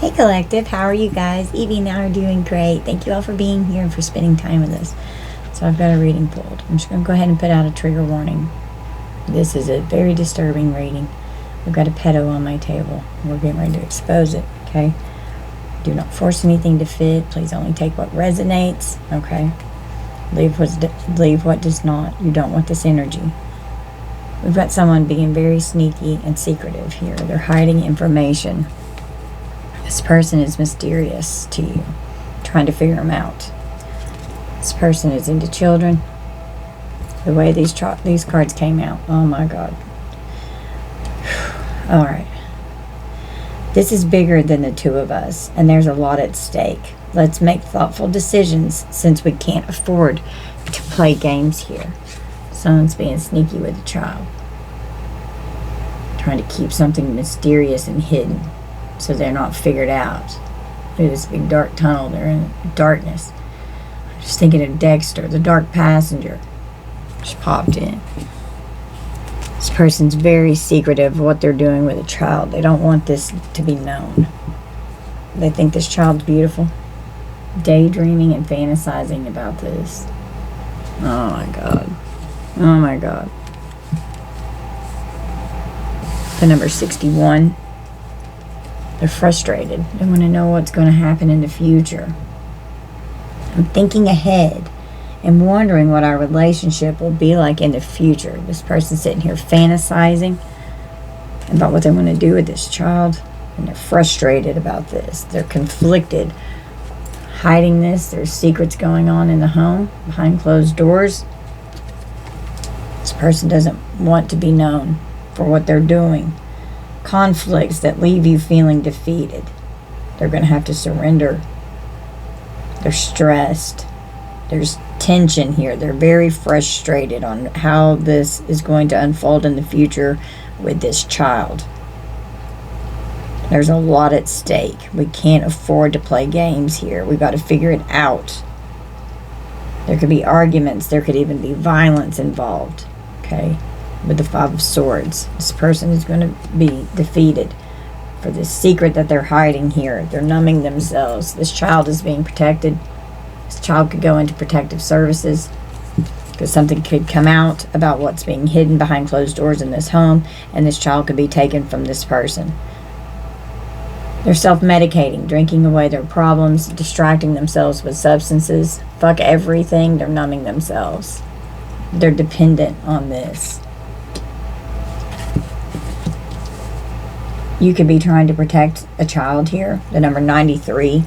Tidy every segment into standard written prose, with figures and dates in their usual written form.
Hey Collective, how are you guys? Evie and I are doing great. Thank you all for being here and for spending time with us. So I've got a reading pulled. I'm just going to go ahead and put out a trigger warning. This is a very disturbing reading. I've got a pedo on my table. We're getting ready to expose it, okay? Do not force anything to fit. Please only take what resonates, okay? Leave what does not. You don't want this energy. We've got someone being very sneaky and secretive here. They're hiding information. This person is mysterious to you, trying to figure them out. This person is into children. The way these cards came out, oh my God. All right. This is bigger than the two of us, and there's a lot at stake. Let's make thoughtful decisions since we can't afford to play games here. Someone's being sneaky with a child, trying to keep something mysterious and hidden, so they're not figured out. Look at this big dark tunnel. They're in darkness. I'm just thinking of Dexter, the dark passenger. Just popped in. This person's very secretive of what they're doing with a child. They don't want this to be known. They think this child's beautiful. Daydreaming and fantasizing about this. Oh my God. Oh my God. The number 61. They're frustrated. They want to know what's going to happen in the future. I'm thinking ahead and wondering what our relationship will be like in the future. This person's sitting here fantasizing about what they want to do with this child. And they're frustrated about this. They're conflicted. Hiding this. There's secrets going on in the home behind closed doors. This person doesn't want to be known for what they're doing. Conflicts that leave you feeling defeated. They're going to have to surrender. They're stressed. There's tension here. They're very frustrated on how this is going to unfold in the future with this child. There's a lot at stake. We can't afford to play games here. We've got to figure it out. There could be arguments. There could even be violence involved. Okay? With the Five of Swords. This person is going to be defeated for this secret that they're hiding here. They're numbing themselves. This child is being protected. This child could go into protective services because something could come out about what's being hidden behind closed doors in this home, and this child could be taken from this person. They're self-medicating, drinking away their problems, distracting themselves with substances. Fuck everything. They're numbing themselves. They're dependent on this. You could be trying to protect a child here. The number 93.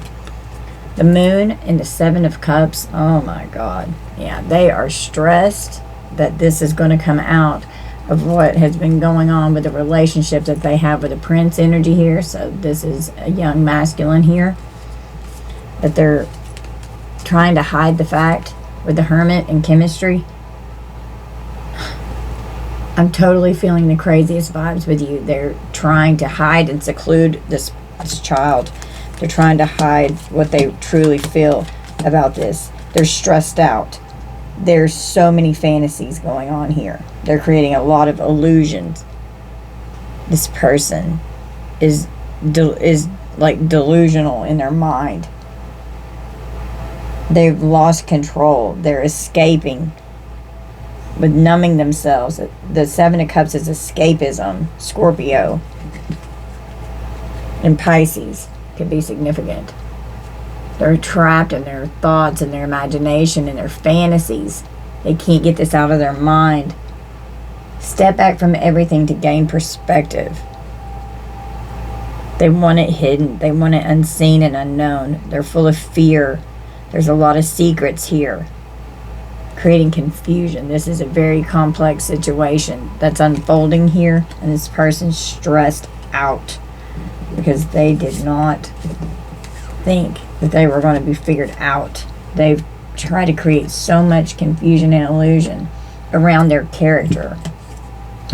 The moon and the 7 of cups. Oh my God. Yeah, they are stressed that this is going to come out of what has been going on with the relationship that they have with the prince energy here. So this is a young masculine here. That they're trying to hide the fact with the hermit and chemistry. I'm totally feeling the craziest vibes with you. They're trying to hide and seclude this child. They're trying to hide what they truly feel about this. They're stressed out. There's so many fantasies going on here. They're creating a lot of illusions. This person is like delusional in their mind. They've lost control. They're escaping. With numbing themselves. The 7 of Cups is escapism. Scorpio and Pisces can be significant. They're trapped in their thoughts and their imagination and their fantasies. They can't get this out of their mind. Step back from everything to gain perspective. They want it hidden. They want it unseen and unknown. They're full of fear. There's a lot of secrets here. Creating confusion. This is a very complex situation that's unfolding here, and this person's stressed out because they did not think that they were going to be figured out. They've tried to create so much confusion and illusion around their character,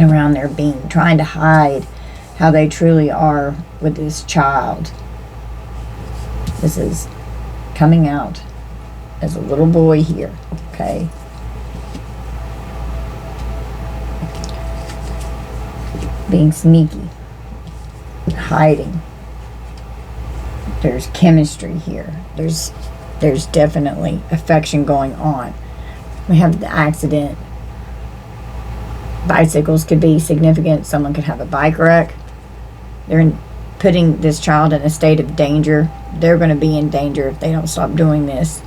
around their being, trying to hide how they truly are with this child. This is coming out as a little boy here, okay? Being sneaky, hiding. There's chemistry here. There's definitely affection going on. We have the accident. Bicycles could be significant. Someone could have a bike wreck. They're putting this child in a state of danger. They're going to be in danger if they don't stop doing this.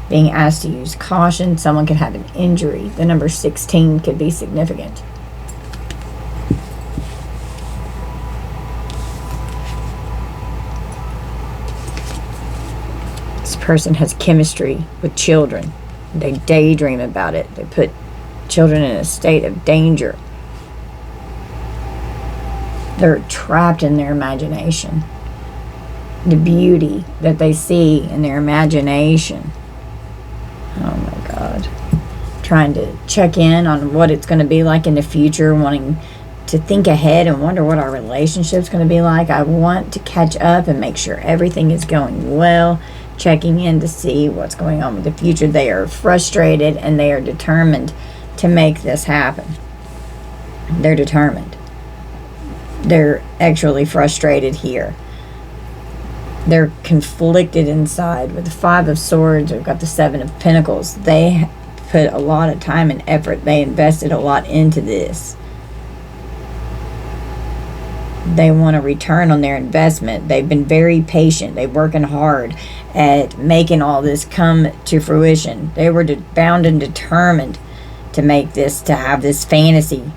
Being asked to use caution. Someone could have an injury. The number 16 could be significant. This person has chemistry with children. They daydream about it. They put children in a state of danger. They're trapped in their imagination. The beauty that they see in their imagination. Oh my God. Trying to check in on what it's going to be like in the future, wanting to think ahead and wonder what our relationship's going to be like. I want to catch up and make sure everything is going well, checking in to see what's going on with the future. They are frustrated and they are determined to make this happen. They're determined. They're actually frustrated here. They're conflicted inside. With the 5 of Swords, we've got the 7 of Pentacles. They put a lot of time and effort. They invested a lot into this. They want a return on their investment. They've been very patient. They're working hard at making all this come to fruition. They were bound and determined to make this, to have this fantasy.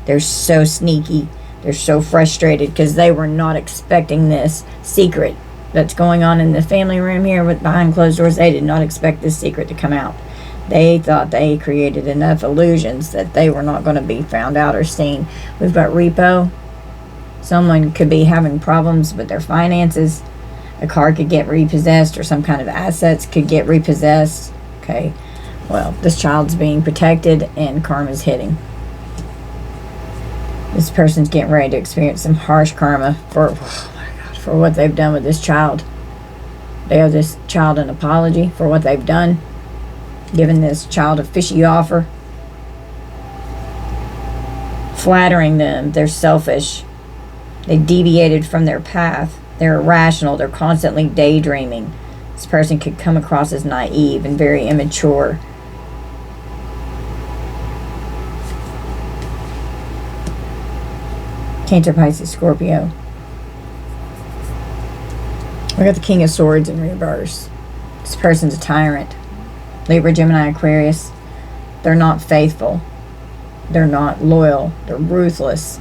They're so sneaky. They're so frustrated because they were not expecting this secret that's going on in the family room here with behind closed doors. They did not expect this secret to come out. They thought they created enough illusions that they were not going to be found out or seen. We've got repo. Someone could be having problems with their finances. A car could get repossessed, or some kind of assets could get repossessed. Okay, well, this child's being protected and karma's hitting. This person's getting ready to experience some harsh karma for, oh my God, for what they've done with this child. They owe this child an apology for what they've done, giving this child a fishy offer, flattering them. They're selfish. They deviated from their path. They're irrational. They're constantly daydreaming. This person could come across as naive and very immature. Cancer, Pisces, Scorpio. We got the King of Swords in reverse. This person's a tyrant. Libra, Gemini, Aquarius. They're not faithful. They're not loyal. They're ruthless.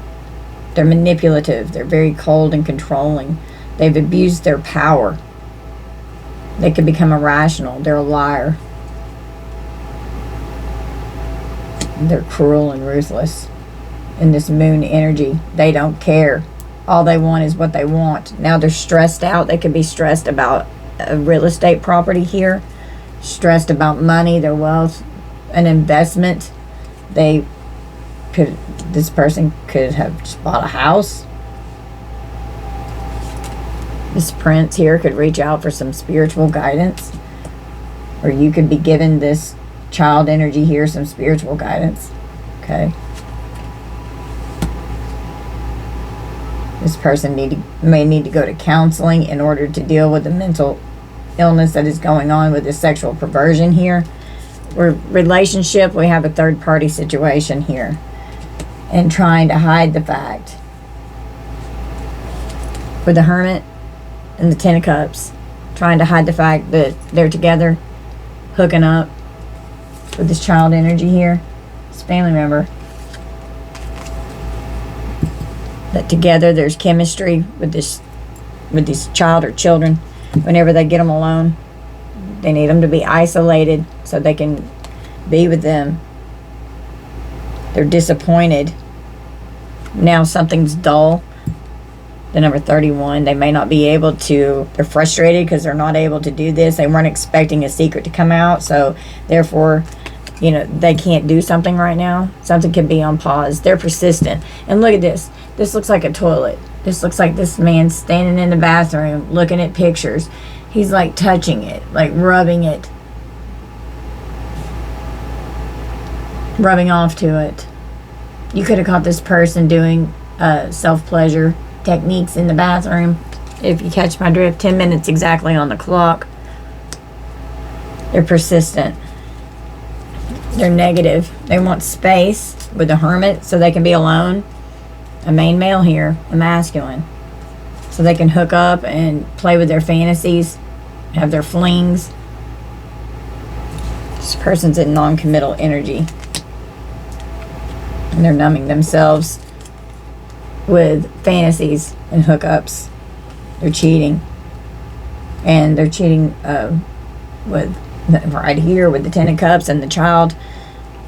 They're manipulative. They're very cold and controlling. They've abused their power. They could become irrational. They're a liar. They're cruel and ruthless. In this moon energy, they don't care. All they want is what they want. Now they're stressed out. They could be stressed about a real estate property here, stressed about money, their wealth, an investment. This person could have just bought a house. This prince here could reach out for some spiritual guidance, or you could be given this child energy here some spiritual guidance. Okay. This person may need to go to counseling in order to deal with the mental illness that is going on with the sexual perversion here. Relationship, we have a third-party situation here. And trying to hide the fact. With the Hermit and the 10 of Cups. Trying to hide the fact that they're together, hooking up with this child energy here. This family member. That together there's chemistry with this child or children. Whenever they get them alone, they need them to be isolated so they can be with them. They're disappointed. Now something's dull. The number 31, they may not be able to, they're frustrated because they're not able to do this. They weren't expecting a secret to come out, so therefore, you know, they can't do something right now. Something can be on pause. They're persistent. And look at this. This looks like a toilet. This looks like this man's standing in the bathroom looking at pictures. He's like touching it, like rubbing it. Rubbing off to it. You could have caught this person doing self-pleasure techniques in the bathroom. if you catch my drift, 10 minutes exactly on the clock. They're persistent. They're negative. They want space with the hermit so they can be alone. A main male here, a masculine. So they can hook up and play with their fantasies, have their flings. This person's in non-committal energy. And they're numbing themselves with fantasies and hookups. They're cheating. And they're cheating with right here with the Ten of Cups and the child.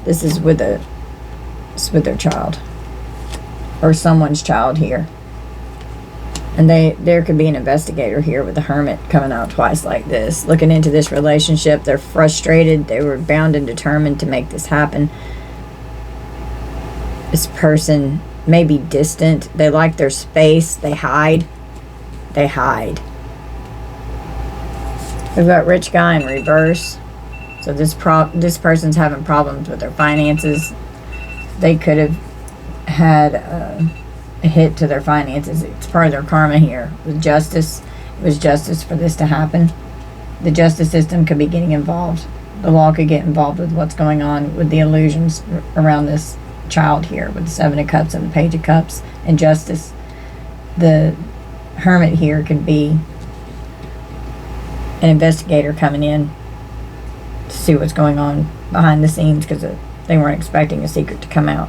This is with their child. Or someone's child here. And there could be an investigator here with the hermit coming out twice like this. Looking into this relationship. They're frustrated. They were bound and determined to make this happen. This person may be distant. They like their space. They hide. They hide. We've got rich guy in reverse. So this person's having problems with their finances. They could have had a hit to their finances. It's part of their karma here. With justice, it was justice for this to happen. The justice system could be getting involved. The law could get involved with what's going on with the illusions around this child here with the Seven of Cups and the Page of Cups and justice. The hermit here could be an investigator coming in to see what's going on behind the scenes because they weren't expecting a secret to come out.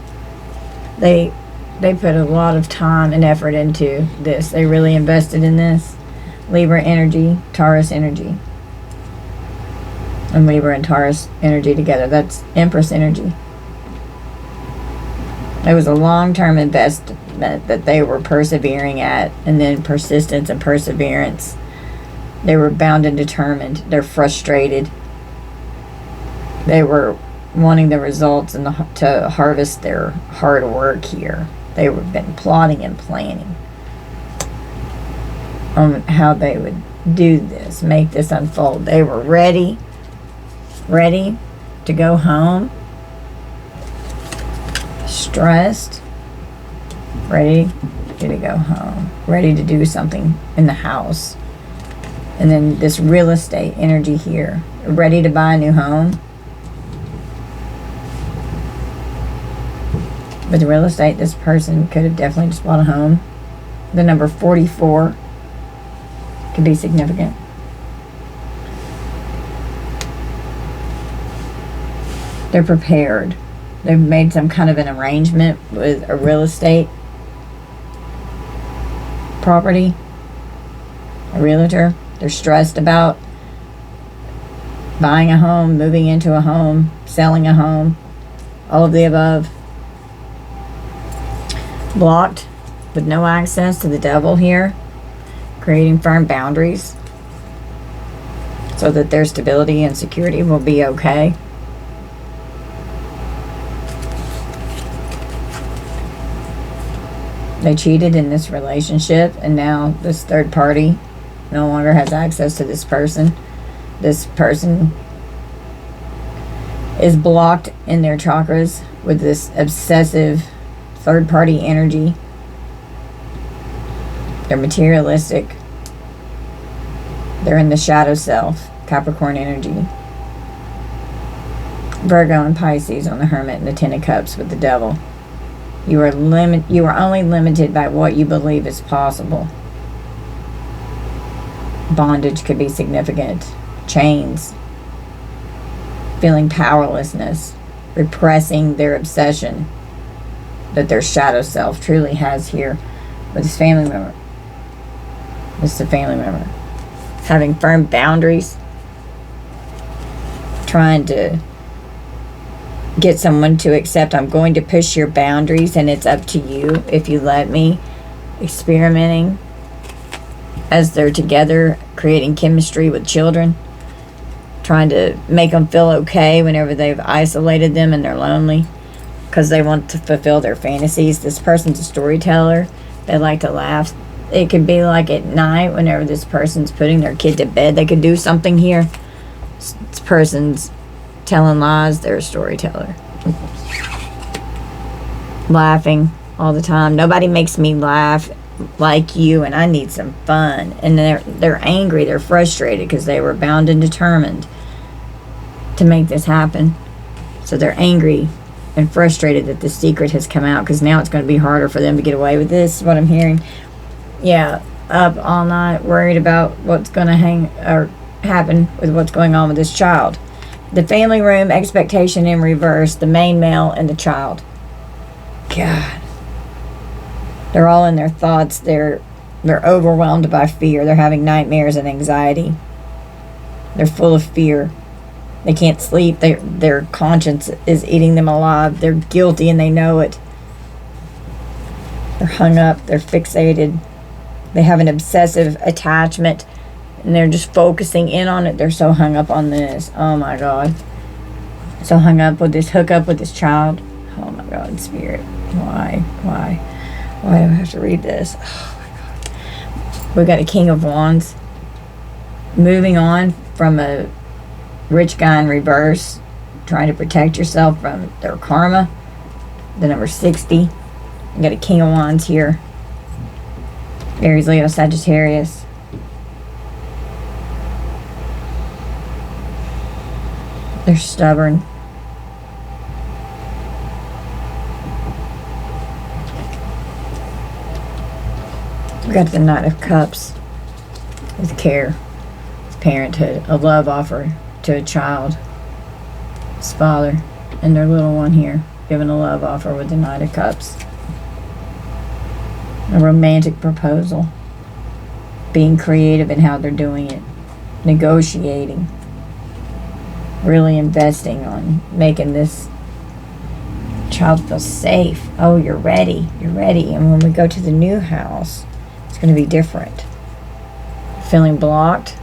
They put a lot of time and effort into this. They really invested in this. Libra energy, Taurus energy. And Libra and Taurus energy together. That's Empress energy. It was a long-term investment that they were persevering at, and then persistence and perseverance. They were bound and determined. They're frustrated. They were wanting the results and to harvest their hard work here. They were been plotting and planning on how they would do this, make this unfold. They were ready to go home, stressed, ready to go home, ready to do something in the house. And then this real estate energy here, ready to buy a new home. With real estate, this person could have definitely just bought a home. The number 44 could be significant. They're prepared. They've made some kind of an arrangement with a real estate property, a realtor. They're stressed about buying a home, moving into a home, selling a home, all of the above. Blocked with no access to the devil here, creating firm boundaries so that their stability and security will be okay. They cheated in this relationship, and now this third party no longer has access to this person. This person is blocked in their chakras with this obsessive third-party energy. They're materialistic. They're in the shadow self, Capricorn energy. Virgo and Pisces on the Hermit and the Ten of Cups with the Devil. You are only limited by what you believe is possible. Bondage could be significant. Chains. Feeling powerlessness. Repressing their obsession that their shadow self truly has here with his family member. This is a family member. Having firm boundaries. Trying to get someone to accept, I'm going to push your boundaries and it's up to you if you let me. Experimenting as they're together, creating chemistry with children. Trying to make them feel okay whenever they've isolated them and they're lonely. Because they want to fulfill their fantasies. This person's a storyteller. They like to laugh. It could be like at night whenever this person's putting their kid to bed. They could do something here. This person's telling lies. They're a storyteller. Laughing all the time. Nobody makes me laugh. like you, and I need some fun. And they're angry, they're frustrated because they were bound and determined to make this happen. So they're angry and frustrated that this secret has come out, because now it's going to be harder for them to get away with this, is what I'm hearing. Yeah, up all night worried about what's going to happen with what's going on with this child. The family room, expectation in reverse, the main male and the child. God. They're all in their thoughts. They're overwhelmed by fear. They're having nightmares and anxiety. They're full of fear. They can't sleep. Their conscience is eating them alive. They're guilty and they know it. They're hung up. They're fixated. They have an obsessive attachment, and they're just focusing in on it. They're so hung up on this. Oh my God. So hung up with this hookup with this child. Oh my God, Spirit. Why? Why do I have to read this? Oh my God. We got a King of Wands. Moving on from a rich guy in reverse, trying to protect yourself from their karma. The number 60. We got a King of Wands here. Aries, Leo, Sagittarius. They're stubborn. We got the Knight of Cups with care, with parenthood, a love offer to a child, his father, and their little one here, given a love offer with the Knight of Cups. A romantic proposal, being creative in how they're doing it, negotiating, really investing on making this child feel safe. Oh, you're ready. And when we go to the new house, it's going to be different. Feeling blocked.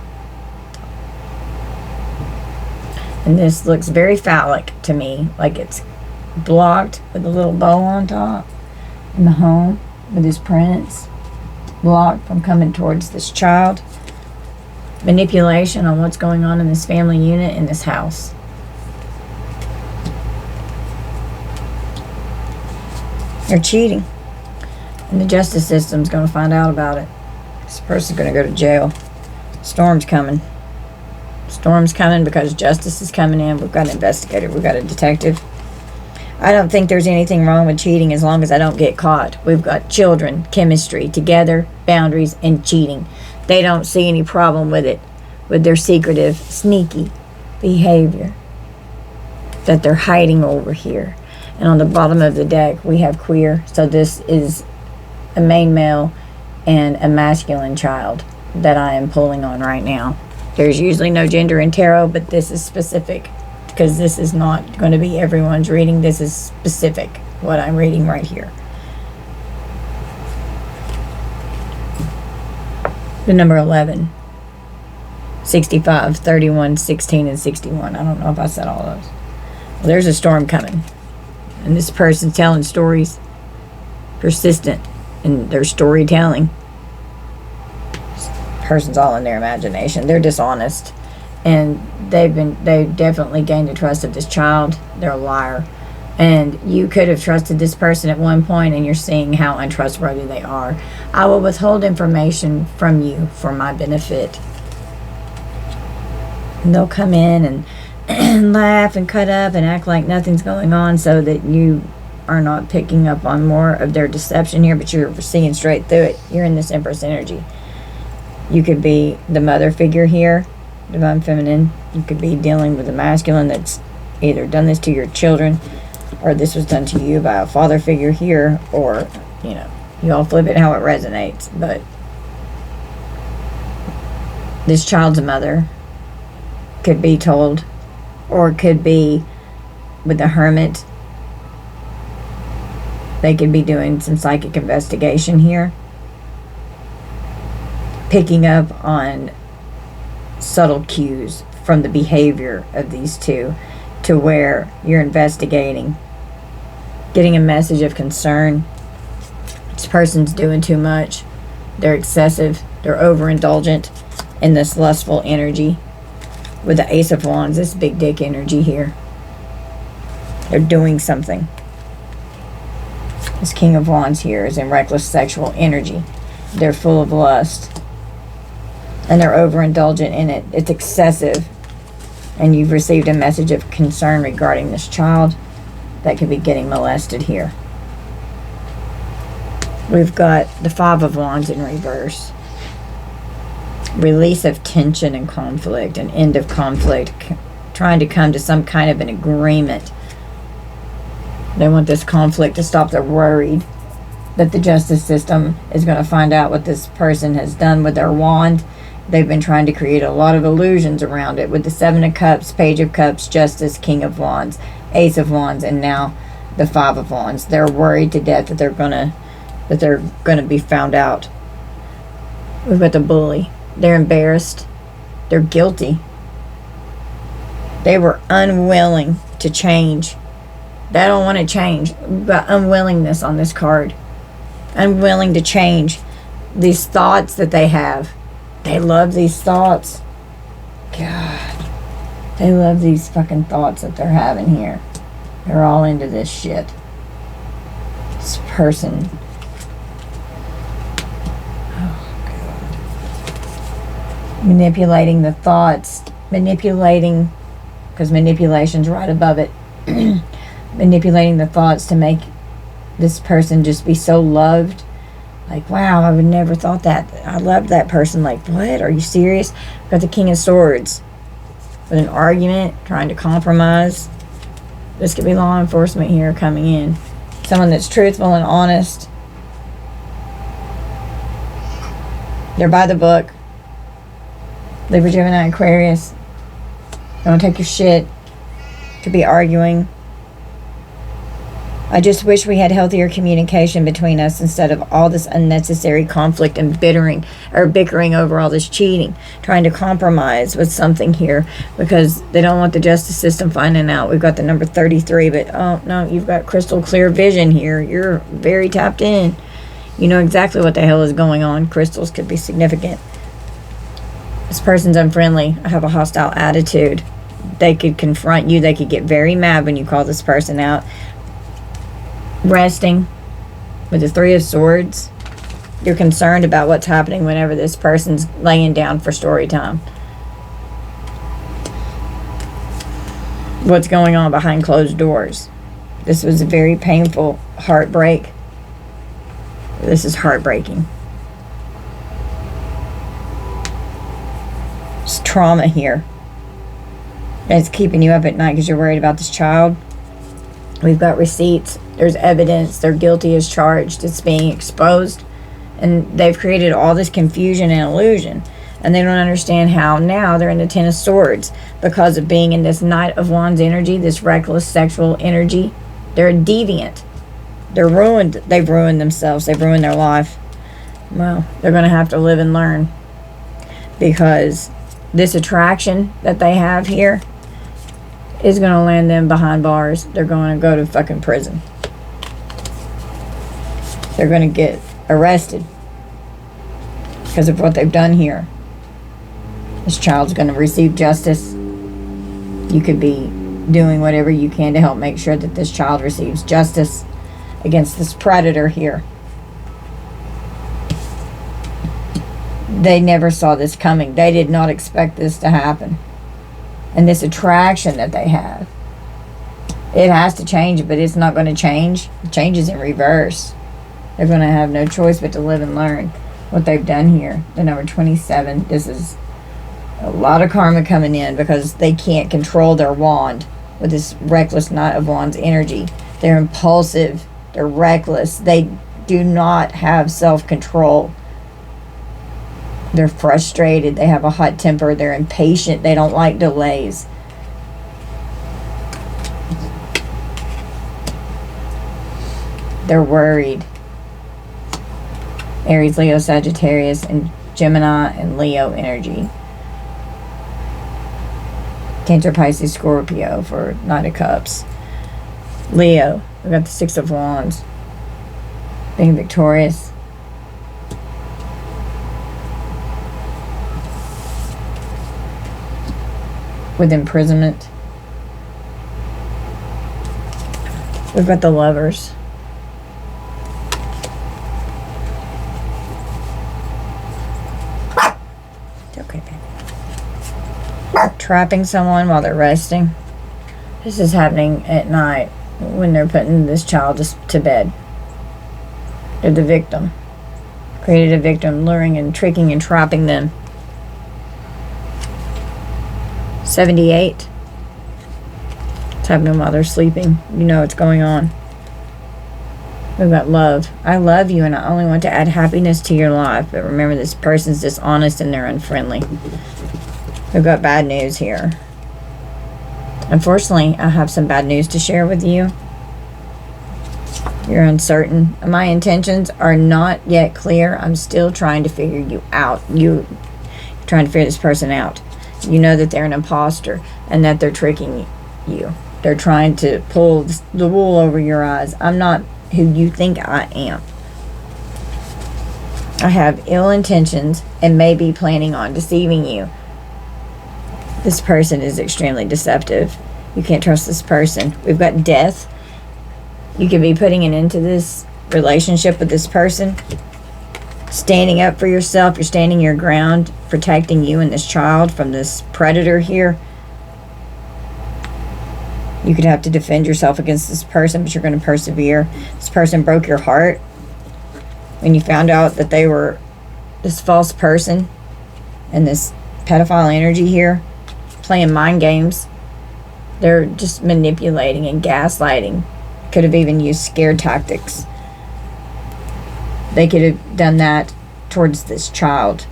And this looks very phallic to me, like it's blocked with a little bow on top in the home with his prince, blocked from coming towards this child. Manipulation on what's going on in this family unit in this house. They're cheating, and the justice system's going to find out about it. This person's going to go to jail. Storm's coming. Storm's coming because justice is coming in. We've got an investigator. We've got a detective. I don't think there's anything wrong with cheating as long as I don't get caught. We've got children, chemistry, together, boundaries, and cheating. They don't see any problem with it, with their secretive, sneaky behavior that they're hiding over here. And on the bottom of the deck, we have queer. So this is a main male and a masculine child that I am pulling on right now. There's usually no gender in tarot, but this is specific, because this is not going to be everyone's reading. This is specific, what I'm reading right here. The number 11, 65, 31, 16, and 61. I don't know if I said all of those. Well, there's a storm coming. And this person's telling stories, persistent in their storytelling. This person's all in their imagination. They're dishonest. And they've definitely gained the trust of this child. They're a liar. And you could have trusted this person at one point, and you're seeing how untrustworthy they are. I will withhold information from you for my benefit. And they'll come in and laugh and cut up and act like nothing's going on, so that you are not picking up on more of their deception here, but you're seeing straight through it. You're in this Empress energy. You could be the mother figure here, divine feminine. You could be dealing with a masculine that's either done this to your children, or this was done to you by a father figure here, or, you all flip it how it resonates. But this child's mother could be told, or it could be with the Hermit. They could be doing some psychic investigation here, picking up on subtle cues from the behavior of these two, to where you're investigating, getting a message of concern. This person's doing too much. They're excessive. They're overindulgent in this lustful energy. With the Ace of Wands, this big dick energy here. They're doing something. This King of Wands here is in reckless sexual energy. They're full of lust. And they're overindulgent in it. It's excessive. And you've received a message of concern regarding this child that could be getting molested here. We've got the Five of Wands in reverse. Release of tension and conflict, an end of conflict, trying to come to some kind of an agreement. They want this conflict to stop. They're worried that the justice system is going to find out what this person has done with their wand. They've been trying to create a lot of illusions around it with the Seven of Cups, Page of Cups, Justice, King of Wands, Ace of Wands, and now the Five of Wands. They're worried to death that they're gonna be found out. We've got the Bully. They're embarrassed. They're guilty. They were unwilling to change. They don't want to change. We've got unwillingness on this card. Unwilling to change these thoughts that they have. They love these thoughts. God. They love these fucking thoughts that they're having here. They're all into this shit. This person. Manipulating the thoughts, manipulating, because manipulation's right above it, manipulating the thoughts to make this person just be so loved. Like, wow, I would never thought that. I loved that person. Like, what? Are you serious? Got the King of Swords with an argument, trying to compromise. This could be law enforcement here coming in. Someone that's truthful and honest. They're by the book. Libra, Gemini, Aquarius. Don't take your shit. Could be arguing. I just wish we had healthier communication between us instead of all this unnecessary conflict and bickering over all this cheating. Trying to compromise with something here because they don't want the justice system finding out. We've got the number 33, but oh no, you've got crystal clear vision here. You're very tapped in. You know exactly what the hell is going on. Crystals could be significant. This person's unfriendly, have a hostile attitude. They could confront you. They could get very mad when you call this person out. Resting with the Three of Swords. You're concerned about what's happening whenever this person's laying down for story time. What's going on behind closed doors. This was a very painful heartbreak. This is heartbreaking. It's trauma here. And it's keeping you up at night because you're worried about this child. We've got receipts. There's evidence. They're guilty as charged. It's being exposed. And they've created all this confusion and illusion. And they don't understand how now they're in the Ten of Swords. Because of being in this Knight of Wands energy, this reckless sexual energy. They're deviant. They're ruined. They've ruined themselves. They've ruined their life. Well, they're going to have to live and learn. Because this attraction that they have here is going to land them behind bars. They're going to go to fucking prison. They're going to get arrested because of what they've done here. This child's going to receive justice. You could be doing whatever you can to help make sure that this child receives justice against this predator here. They never saw this coming. They did not expect this to happen. And this attraction that they have, it has to change, but it's not going to change. It changes in reverse. They're going to have no choice but to live and learn what they've done here. The number 27, this is a lot of karma coming in because they can't control their wand with this reckless Knight of Wands energy. They're impulsive. They're reckless. They do not have self-control. They're frustrated. They have a hot temper. They're impatient. They don't like delays. They're worried. Aries, Leo, Sagittarius, and Gemini and Leo energy. Cancer, Pisces, Scorpio for Knight of Cups. Leo, we got the Six of Wands. Being victorious. With imprisonment. We've got the Lovers. Okay, baby. Trapping someone while they're resting. This is happening at night when they're putting this child to bed. They're the victim. Created a victim, luring and tricking and trapping them. 78. It's happening while they're sleeping. You know what's going on. We've got love. I love you and I only want to add happiness to your life. But remember, this person's dishonest and they're unfriendly. We've got bad news here. Unfortunately, I have some bad news to share with you. You're uncertain. My intentions are not yet clear. I'm still trying to figure you out. You're trying to figure this person out. You know that they're an imposter and that they're tricking you. They're trying to pull the wool over your eyes. I'm not who you think I am. I have ill intentions and may be planning on deceiving you. This person is extremely deceptive. You can't trust this person. We've got death. You could be putting an end to this relationship with this person. Standing up for yourself. You're standing your ground, protecting you and this child from this predator here. You could have to defend yourself against this person, but you're going to persevere. This person broke your heart when you found out that they were this false person and this pedophile energy here, playing mind games. They're just manipulating and gaslighting. Could have even used scare tactics. They could have done that towards this child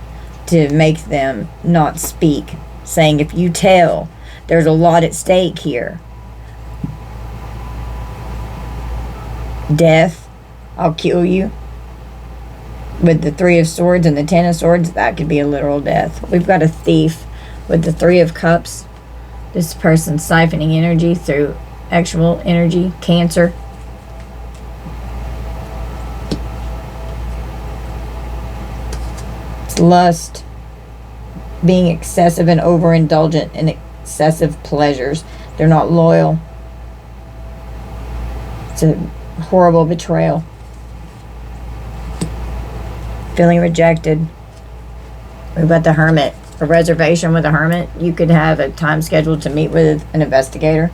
to make them not speak, saying, if you tell, there's a lot at stake here. Death, I'll kill you. With the 3 of Swords and the 10 of Swords, that could be a literal death. We've got a thief with the 3 of Cups. This person's siphoning energy through actual energy, cancer. It's lust, being excessive and overindulgent in excessive pleasures. They're not loyal. It's a horrible betrayal. Feeling rejected. We've got the Hermit. A reservation with a hermit. You could have a time scheduled to meet with an investigator.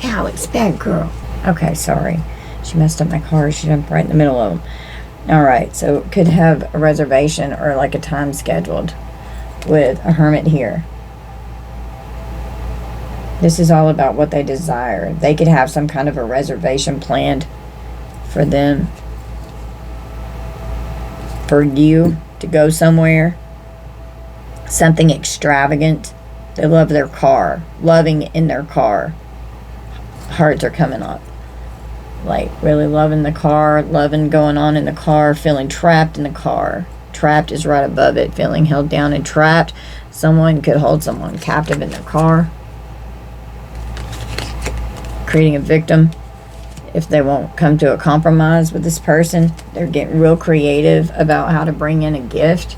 Alex, bad girl. Okay, sorry. She messed up my car. She jumped right in the middle of them. Alright, so could have a reservation or like a time scheduled with a hermit here. This is all about what they desire. They could have some kind of a reservation planned for them. For you to go somewhere. Something extravagant. They love their car. Loving in their car. Hearts are coming up. Like really loving the car. Loving going on in the car. Feeling trapped in the car. Trapped is right above it. Feeling held down and trapped. Someone could hold someone captive in their car. Creating a victim. If they won't come to a compromise with this person, they're getting real creative about how to bring in a gift.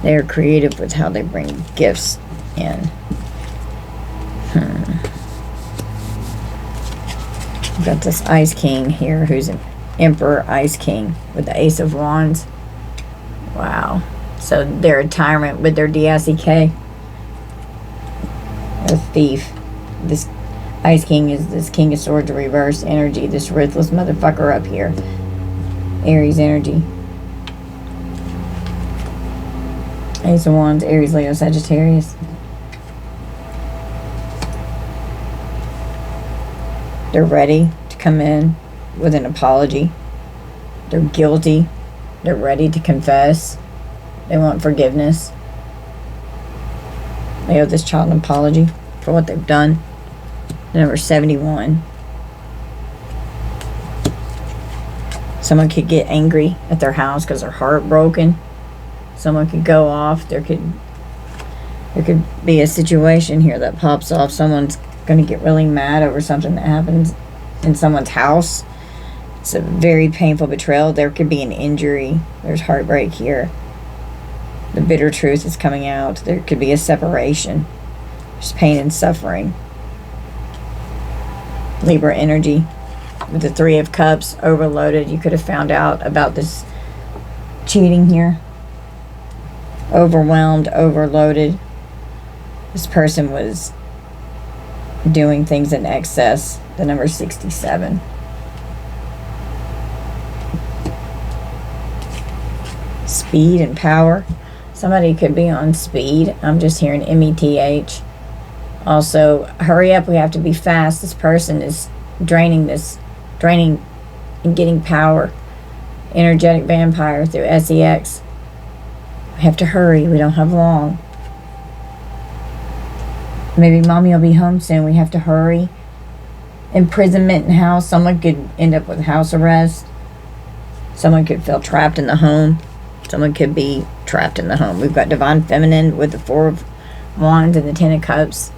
They're creative with how they bring gifts in. We've got this Ice King here who's an Emperor Ice King with the Ace of Wands. Wow. So they're a tyrant with their DSEK. A thief. This Ice King is this King of Swords reverse energy. This ruthless motherfucker up here. Aries energy. Ace of Wands, Aries, Leo, Sagittarius. They're ready to come in with an apology. They're guilty. They're ready to confess. They want forgiveness. They owe this child an apology for what they've done. Number 71. Someone could get angry at their house because they're heartbroken. Someone could go off. There could be a situation here that pops off. Someone's going to get really mad over something that happens in someone's house. It's a very painful betrayal. There could be an injury. There's heartbreak here. The bitter truth is coming out. There could be a separation. There's pain and suffering. Libra energy with the Three of Cups overloaded. You could have found out about this cheating here. Overwhelmed, overloaded. This person was doing things in excess. The number 67. Speed and power. Somebody could be on speed. I'm just hearing METH. Also, hurry up. We have to be fast. This person is draining and getting power. Energetic vampire through SEX. We have to hurry. We don't have long. Maybe mommy will be home soon. We have to hurry. Imprisonment in house. Someone could end up with house arrest. Someone could feel trapped in the home. Someone could be trapped in the home. We've got Divine Feminine with the Four of Wands and the Ten of Cups.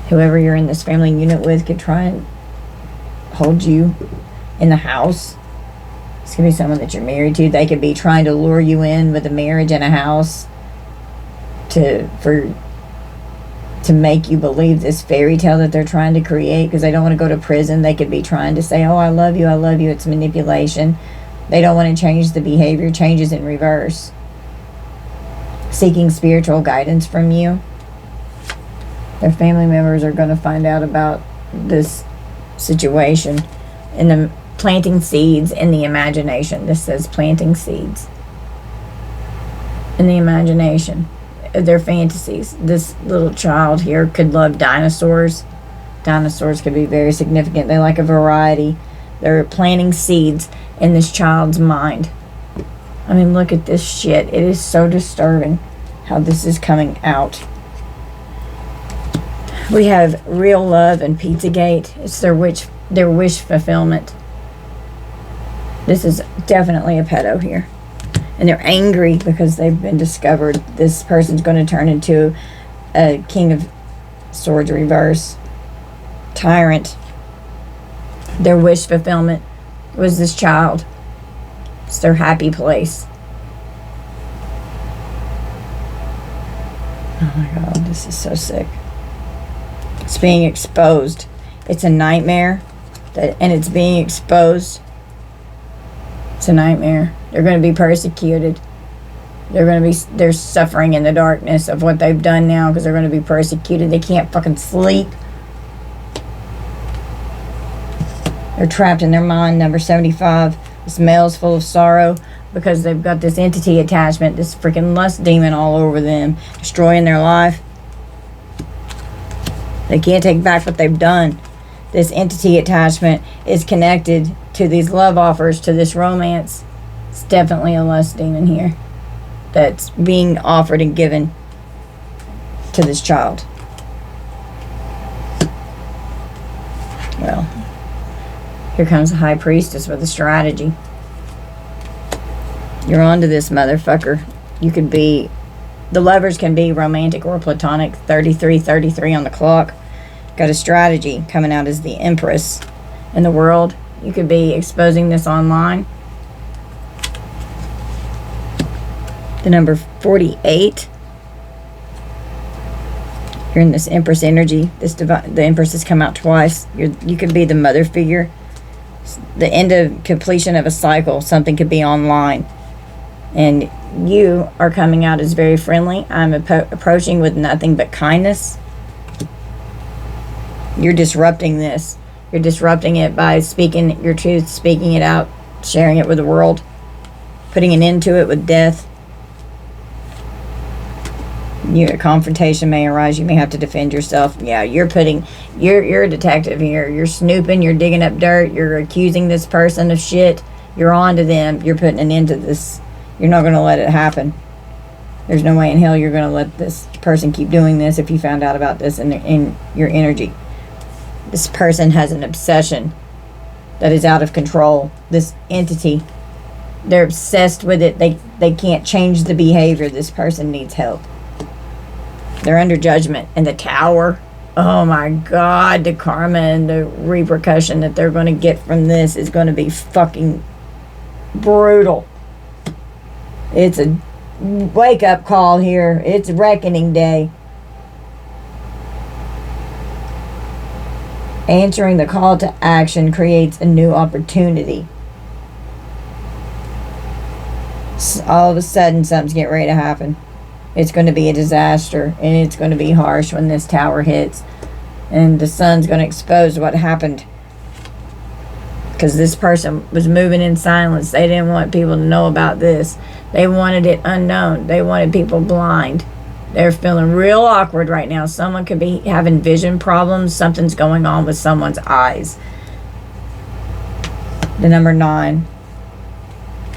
Whoever you're in this family unit with could try and hold you in the house. This could be someone that you're married to. They could be trying to lure you in with a marriage and a house to make you believe this fairy tale that they're trying to create, because they don't want to go to prison. They could be trying to say, oh, I love you, I love you. It's manipulation. They don't want to change the behavior. Changes in reverse. Seeking spiritual guidance from you. Their family members are going to find out about this situation. And the planting seeds in the imagination. This says planting seeds in the imagination. Their fantasies. This little child here could love dinosaurs. Dinosaurs could be very significant. They like a variety. They're planting seeds in this child's mind. I mean, look at this shit. It is so disturbing how this is coming out. We have real love and Pizzagate. It's their wish fulfillment. This is definitely a pedo here. And they're angry because they've been discovered. This person's going to turn into a King of Swords reverse. Tyrant. Their wish fulfillment was this child. It's their happy place. Oh my God, this is so sick. It's being exposed. It's a nightmare, and it's being exposed. It's a nightmare. They're going to be persecuted. They're suffering in the darkness of what they've done now, because they're going to be persecuted. They can't fucking sleep. They're trapped in their mind. Number 75. This male's full of sorrow because they've got this entity attachment, this freaking lust demon all over them, destroying their life. They can't take back what they've done. This entity attachment is connected to these love offers, to this romance. It's definitely a lust demon here that's being offered and given to this child. Well, here comes the High Priestess with a strategy. You're on to this, motherfucker. You could be... The lovers can be romantic or platonic. 33 on the clock. Got a strategy coming out as the Empress in the world. You could be exposing this online. The number 48. You're in this Empress energy. The Empress has come out twice. You could be the mother figure. The end of completion of a cycle. Something could be online. And you are coming out as very friendly. I'm approaching with nothing but kindness. You're disrupting this. You're disrupting it by speaking your truth, speaking it out, sharing it with the world, putting an end to it with death. A confrontation may arise. You may have to defend yourself. Yeah, you're a detective here. You're snooping. You're digging up dirt. You're accusing this person of shit. You're on to them. You're putting an end to this. You're not going to let it happen. There's no way in hell you're going to let this person keep doing this if you found out about this in your energy. This person has an obsession that is out of control. This entity, they're obsessed with it. They can't change the behavior. This person needs help. They're under judgment. And the Tower, oh my God, the karma and the repercussion that they're going to get from this is going to be fucking brutal. It's a wake up call here. It's reckoning day. Answering the call to action creates a new opportunity. All of a sudden, something's getting ready to happen. It's going to be a disaster, and it's going to be harsh when this tower hits. And the sun's going to expose what happened. Because this person was moving in silence. They didn't want people to know about this. They wanted it unknown. They wanted people blind. They're feeling real awkward right now. Someone could be having vision problems. Something's going on with someone's eyes. The number 9.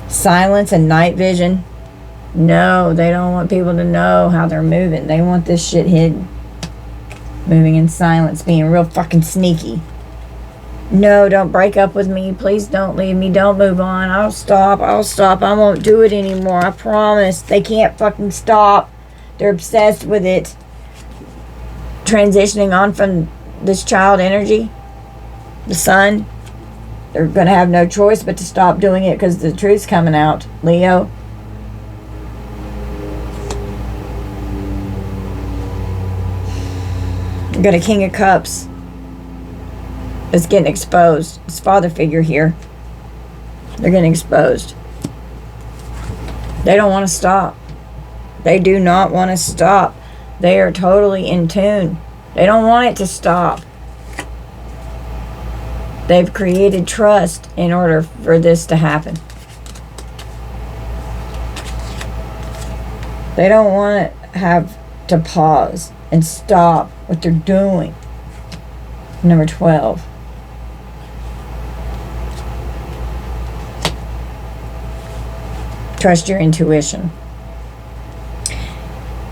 Silence and night vision. No, they don't want people to know how they're moving. They want this shit hidden. Moving in silence, being real fucking sneaky. No, don't break up with me. Please don't leave me. Don't move on. I'll stop. I won't do it anymore. I promise. They can't fucking stop. They're obsessed with it. Transitioning on from this child energy, the sun. They're going to have no choice but to stop doing it because the truth's coming out, Leo. You got a King of Cups. It's getting exposed. It's father figure here. They're getting exposed. They don't want to stop. They do not want to stop. They are totally in tune. They don't want it to stop. They've created trust in order for this to happen. They don't want to have to pause and stop what they're doing. Number 12. Trust your intuition.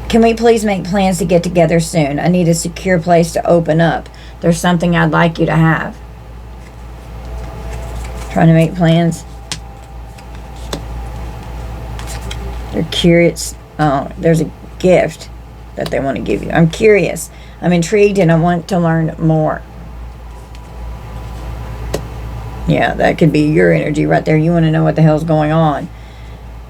Can we please make plans to get together soon? I need a secure place to open up. There's something I'd like you to have. Trying to make plans. They're curious. Oh, there's a gift that they want to give you. I'm curious. I'm intrigued and I want to learn more. Yeah, that could be your energy right there. You want to know what the hell's going on.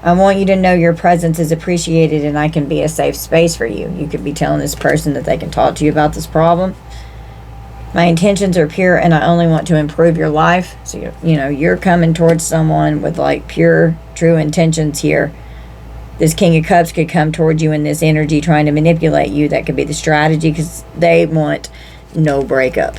I want you to know your presence is appreciated and I can be a safe space for you. You could be telling this person that they can talk to you about this problem. My intentions are pure and I only want to improve your life. So, you're coming towards someone with like pure, true intentions here. This King of Cups could come towards you in this energy trying to manipulate you. That could be the strategy because they want no breakup.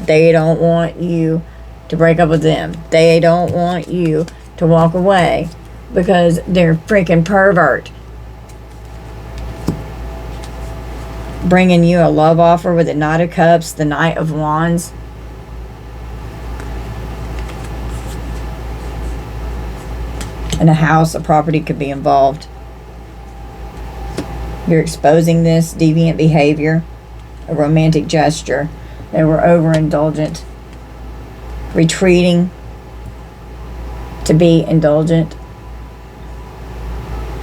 They don't want you to break up with them. They don't want you to walk away because they're freaking pervert. Bringing you a love offer with the Knight of Cups, the Knight of Wands. And a house, a property could be involved. You're exposing this deviant behavior, a romantic gesture. They were overindulgent. Retreating to be indulgent.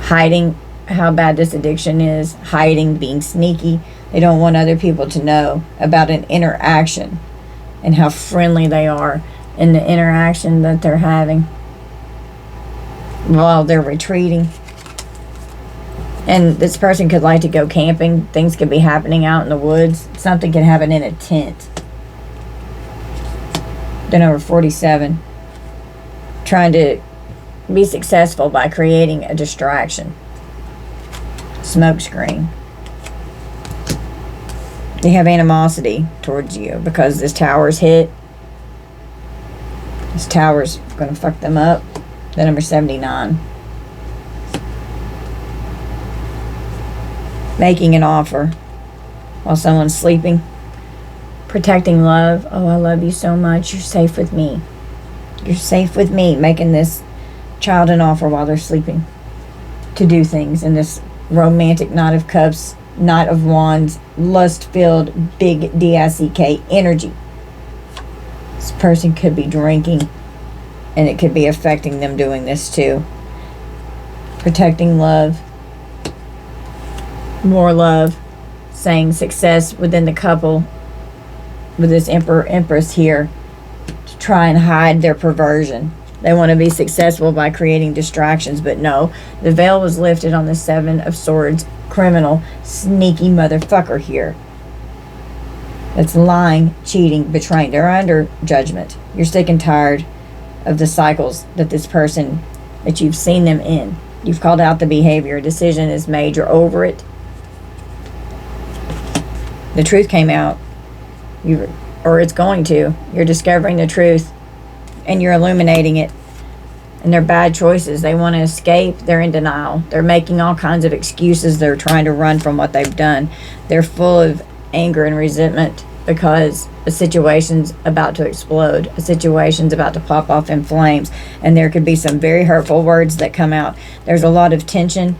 Hiding how bad this addiction is. Hiding, being sneaky. They don't want other people to know about an interaction and how friendly they are in the interaction that they're having while they're retreating. And this person could like to go camping. Things could be happening out in the woods. Something could happen in a tent. Then number 47. Trying to be successful by creating a distraction. Smoke screen. They have animosity towards you because this tower's hit. This tower's going to fuck them up. The number 79. Making an offer while someone's sleeping. Protecting love. Oh, I love you so much. You're safe with me. You're safe with me. Making this child an offer while they're sleeping to do things in this romantic Knight of Cups, Knight of Wands, lust-filled, big D-I-C-K energy. This person could be drinking and it could be affecting them doing this too. Protecting love. More love. Saying success within the couple with this Emperor, Empress here to try and hide their perversion. They want to be successful by creating distractions, but no. The veil was lifted on the Seven of Swords criminal, sneaky motherfucker here. That's lying, cheating, betraying. They're under judgment. You're sick and tired of the cycles that this person, that you've seen them in. You've called out the behavior. A decision is made. You're over it. The truth came out. Or it's going to. You're discovering the truth. And you're illuminating it. And they're bad choices. They want to escape. They're in denial. They're making all kinds of excuses. They're trying to run from what they've done. They're full of anger and resentment because a situation's about to explode. A situation's about to pop off in flames. And there could be some very hurtful words that come out. There's a lot of tension.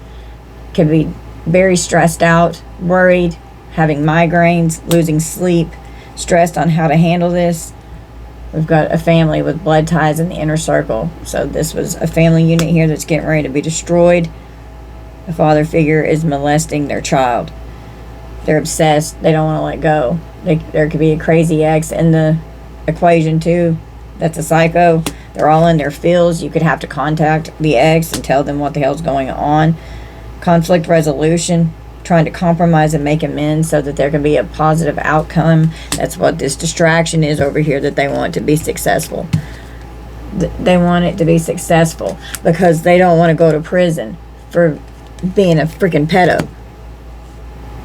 Could be very stressed out, worried, having migraines, losing sleep, stressed on how to handle this. We've got a family with blood ties in the inner circle. So this was a family unit here that's getting ready to be destroyed. The father figure is molesting their child. They're obsessed. They don't want to let go. There could be a crazy ex in the equation too. That's a psycho. They're all in their fields. You could have to contact the ex and tell them what the hell's going on. Conflict resolution. Trying to compromise and make amends so that there can be a positive outcome. That's what this distraction is over here, that they want to be successful. They want it to be successful because they don't want to go to prison for being a freaking pedo.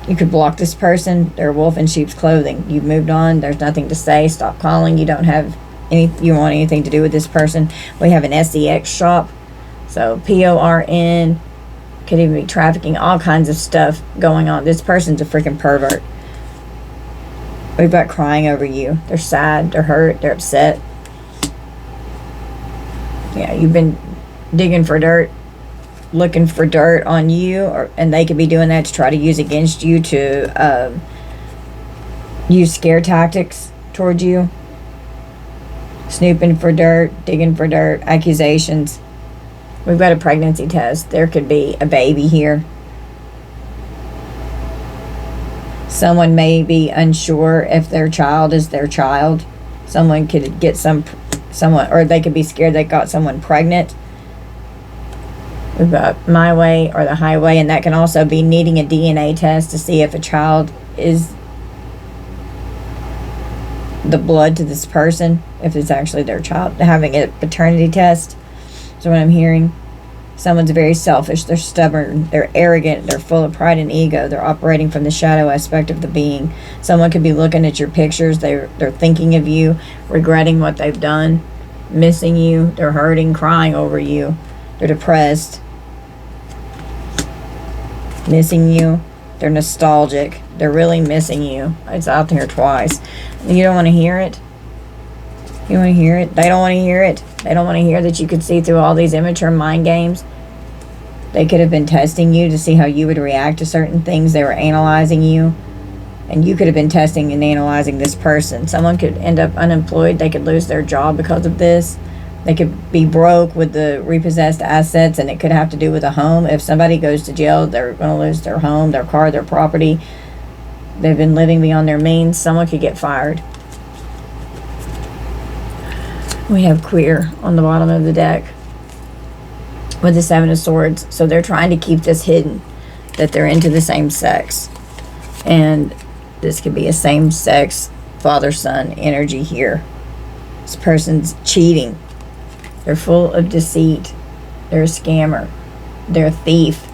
You could block this person. They're a wolf in sheep's clothing. You've moved on. There's nothing to say. Stop calling. You don't have you want anything to do with this person. We have an SEX shop. So PORN. Could even be trafficking, all kinds of stuff going on. This person's a freaking pervert. We've got crying over you. They're sad, they're hurt, they're upset. Yeah, you've been digging for dirt, looking for dirt on you, and they could be doing that to try to use against you, to use scare tactics towards you. Snooping for dirt, digging for dirt, accusations. We've got a pregnancy test. There could be a baby here. Someone may be unsure if their child is their child. Someone could get someone, or they could be scared they got someone pregnant. We've got my way or the highway, and that can also be needing a DNA test to see if a child is the blood to this person, if it's actually their child. Having a paternity test. So what I'm hearing, someone's very selfish, they're stubborn, they're arrogant, they're full of pride and ego, they're operating from the shadow aspect of the being. Someone could be looking at your pictures, they're thinking of you, regretting what they've done, missing you, they're hurting, crying over you, they're depressed, missing you, they're nostalgic, they're really missing you. It's out there twice. You don't want to hear it. You want to hear it? They don't want to hear it. They don't want to hear that you could see through all these immature mind games. They could have been testing you to see how you would react to certain things. They were analyzing you. And you could have been testing and analyzing this person. Someone could end up unemployed. They could lose their job because of this. They could be broke with the repossessed assets, and it could have to do with a home. If somebody goes to jail, they're going to lose their home, their car, their property. They've been living beyond their means. Someone could get fired. We have queer on the bottom of the deck with the Seven of Swords. So they're trying to keep this hidden, that they're into the same sex. And this could be a same-sex father-son energy here. This person's cheating. They're full of deceit. They're a scammer. They're a thief.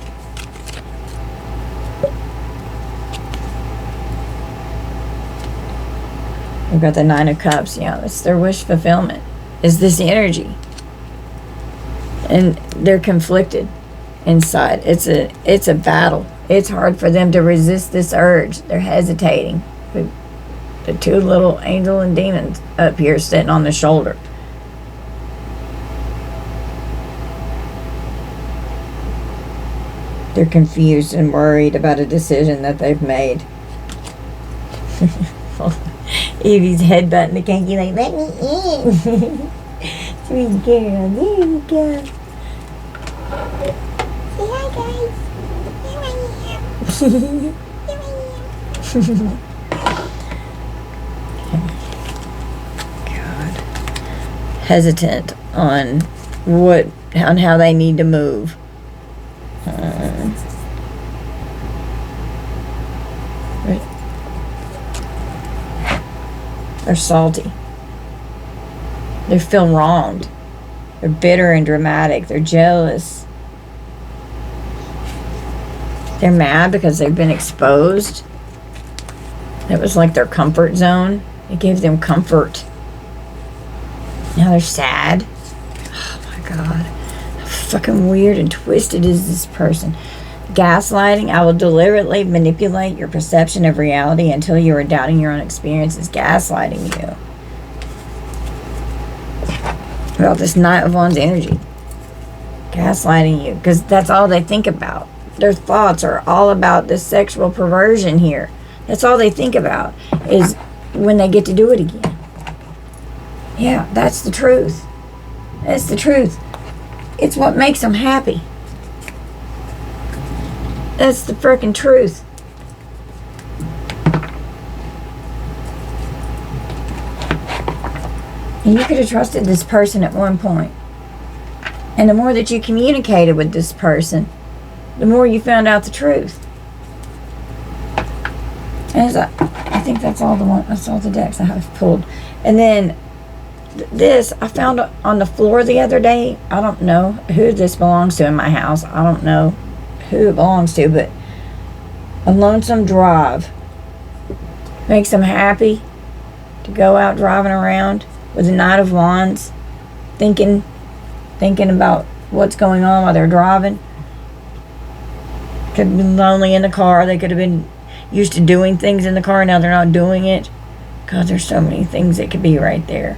We've got the Nine of Cups. Yeah, it's their wish fulfillment. Is this energy, and they're conflicted inside. It's a battle. It's hard for them to resist this urge. They're hesitating. The two little angel and demons up here sitting on the shoulder. They're confused and worried about a decision that they've made. Evie's headbutting the kinky like, let me in. Sweet girl, there we go. Say hi, guys. Here I am. Here I am. God. hesitant on how they need to move. They're salty. They feel wronged. They're bitter and dramatic. They're jealous. They're mad because they've been exposed. It was like their comfort zone. It gave them comfort. Now they're sad. Oh my God. How fucking weird and twisted is this person? Gaslighting. I will deliberately manipulate your perception of reality until you are doubting your own experiences. Gaslighting you. About this Knight of Wands energy. Gaslighting you. Because that's all they think about. Their thoughts are all about this sexual perversion here. That's all they think about is when they get to do it again. Yeah, that's the truth. That's the truth. It's what makes them happy. That's the frickin' truth. And you could have trusted this person at one point. And the more that you communicated with this person, the more you found out the truth. And I think that's all the decks I have pulled. And then this, I found on the floor the other day. I don't know who this belongs to in my house. I don't know who it belongs to, but a lonesome drive makes them happy to go out driving around with a Knight of Wands, thinking about what's going on while they're driving. Could have been lonely in the car. They could have been used to doing things in the car. Now they're not doing it. God, there's so many things that could be right there.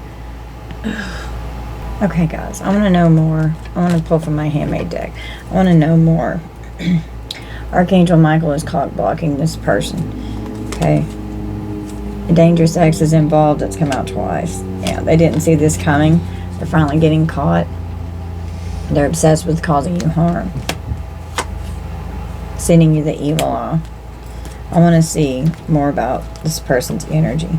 Okay, guys, I want to know more. I want to pull from my handmade deck. I want to know more. Archangel Michael is caught blocking this person. Okay. A dangerous ex is involved. That's come out twice. Yeah, they didn't see this coming. They're finally getting caught. They're obsessed with causing you harm. Sending you the evil eye. I want to see more about this person's energy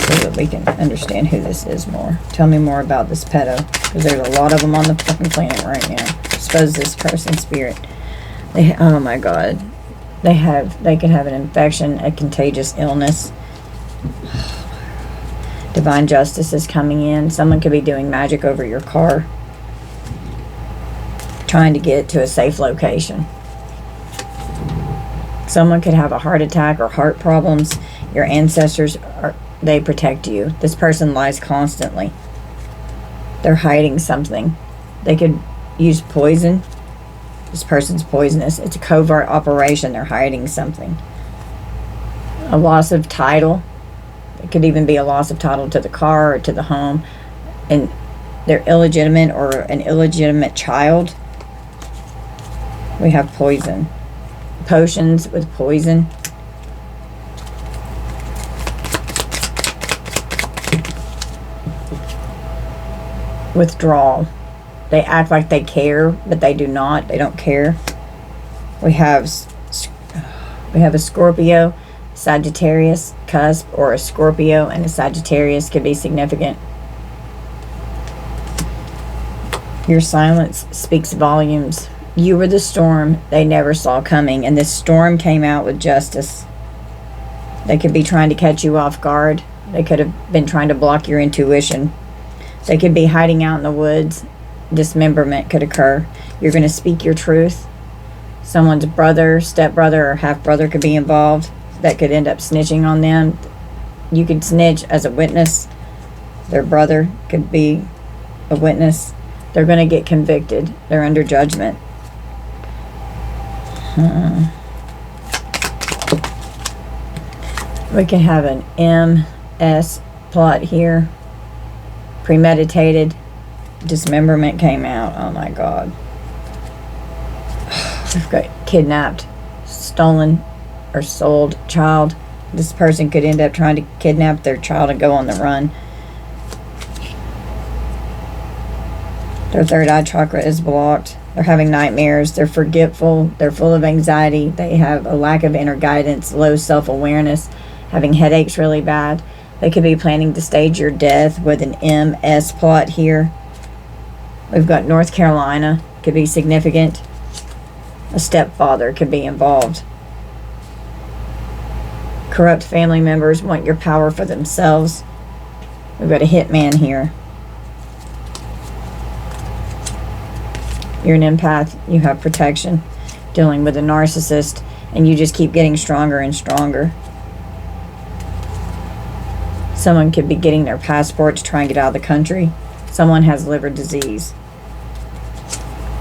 so that we can understand who this is more. Tell me more about this pedo, because there's a lot of them on the fucking planet right now. I suppose this person's spirit. Oh my God. They could have an infection, a contagious illness. Divine justice is coming in. Someone could be doing magic over your car, trying to get to a safe location. Someone could have a heart attack or heart problems. Your ancestors, they protect you. This person lies constantly. They're hiding something. They could use poison. This person's poisonous. It's a covert operation. They're hiding something. A loss of title. It could even be a loss of title to the car or to the home. And they're illegitimate or an illegitimate child. We have poison. Potions with poison. Withdrawal. They act like they care, but they do not. They don't care. We have a Scorpio, Sagittarius cusp, or a Scorpio and a Sagittarius could be significant. Your silence speaks volumes. You were the storm they never saw coming, and this storm came out with justice. They could be trying to catch you off guard. They could have been trying to block your intuition. They could be hiding out in the woods. Dismemberment could occur. You're going to speak your truth. Someone's brother, stepbrother, or half-brother could be involved. That could end up snitching on them. You could snitch as a witness. Their brother could be a witness. They're going to get convicted. They're under judgment. We can have an MS plot here. Premeditated. Dismemberment came out. Oh my God. We've got kidnapped, stolen, or sold child. This person could end up trying to kidnap their child and go on the run. Their third eye chakra is blocked. They're having nightmares. They're forgetful. They're full of anxiety. They have a lack of inner guidance, low self-awareness, having headaches really bad. They could be planning to stage your death with an MS plot here. We've got North Carolina, could be significant. A stepfather could be involved. Corrupt family members want your power for themselves. We've got a hitman here. You're an empath. You have protection. Dealing with a narcissist. And you just keep getting stronger and stronger. Someone could be getting their passport to try and get out of the country. Someone has liver disease.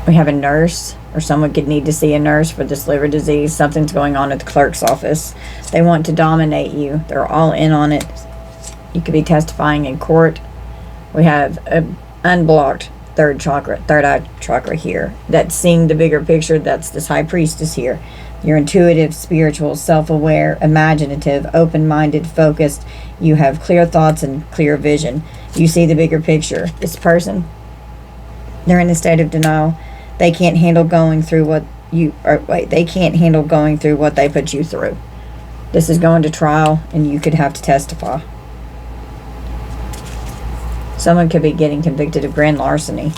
We have a nurse, or someone could need to see a nurse for this liver disease. Something's going on at the clerk's office. They want to dominate you. They're all in on it. You could be testifying in court. We have an unblocked third eye chakra here. That's seeing the bigger picture. That's this high priestess here. You're intuitive, spiritual, self-aware, imaginative, open-minded, focused. You have clear thoughts and clear vision. You see the bigger picture. This person, they're in a state of denial. They can't handle going through what they can't handle going through what they put you through. This is going to trial, and you could have to testify. Someone could be getting convicted of grand larceny.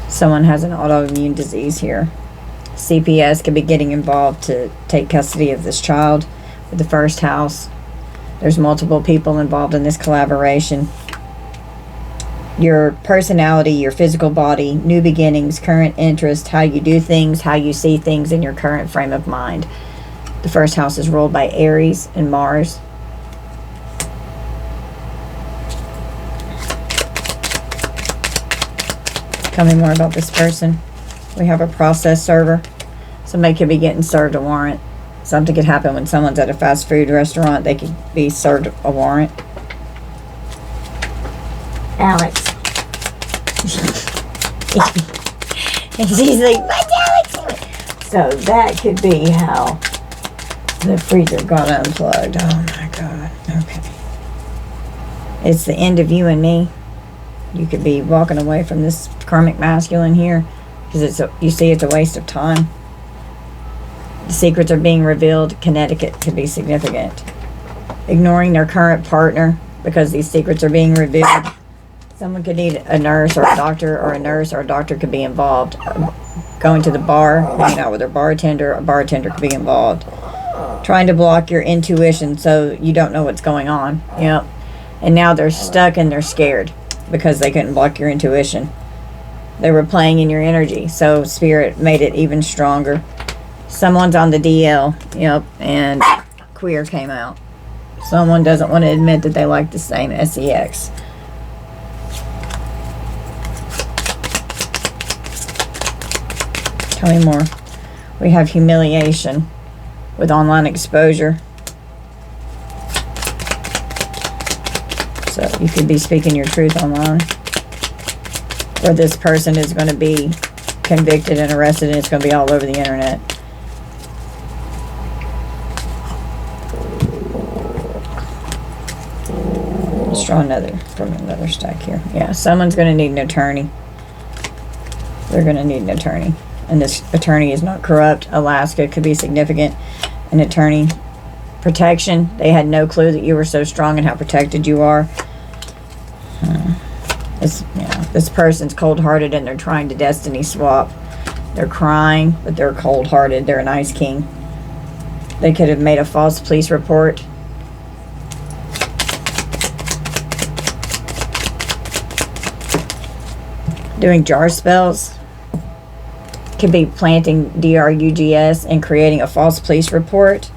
Someone has an autoimmune disease here. CPS could be getting involved to take custody of this child with the first house. There's multiple people involved in this collaboration. Your personality, your physical body, new beginnings, current interest, how you do things, how you see things in your current frame of mind. The first house is ruled by Aries and Mars. Tell me more about this person. We have a process server. Somebody could be getting served a warrant. Something could happen when someone's at a fast food restaurant. They could be served a warrant. Alex. And she's like, what's Alex doing? So that could be how the freezer got unplugged. Oh my God. Okay. It's the end of you and me. You could be walking away from this karmic masculine here because you see it's a waste of time. The secrets are being revealed. Connecticut could be significant. Ignoring their current partner because these secrets are being revealed. Someone could need a nurse or a doctor, or a nurse or a doctor could be involved. Going to the bar, hanging out with a bartender could be involved. Trying to block your intuition so you don't know what's going on. Yep. And now they're stuck and they're scared because they couldn't block your intuition. They were playing in your energy, so Spirit made it even stronger. Someone's on the DL, yep, and queer came out. Someone doesn't want to admit that they like the same sex. Tell me more. We have humiliation with online exposure. So you could be speaking your truth online. Or this person is going to be convicted and arrested and it's going to be all over the internet. Let's draw another from another stack here. Yeah, someone's going to need an attorney. They're going to need an attorney. And this attorney is not corrupt. Alaska could be significant. An attorney. Protection. They had no clue that you were so strong and how protected you are. This person's cold-hearted and they're trying to destiny swap. They're crying, but they're cold-hearted. They're an ice king. They could have made a false police report. Doing jar spells. Could be planting DRUGS and creating a false police report.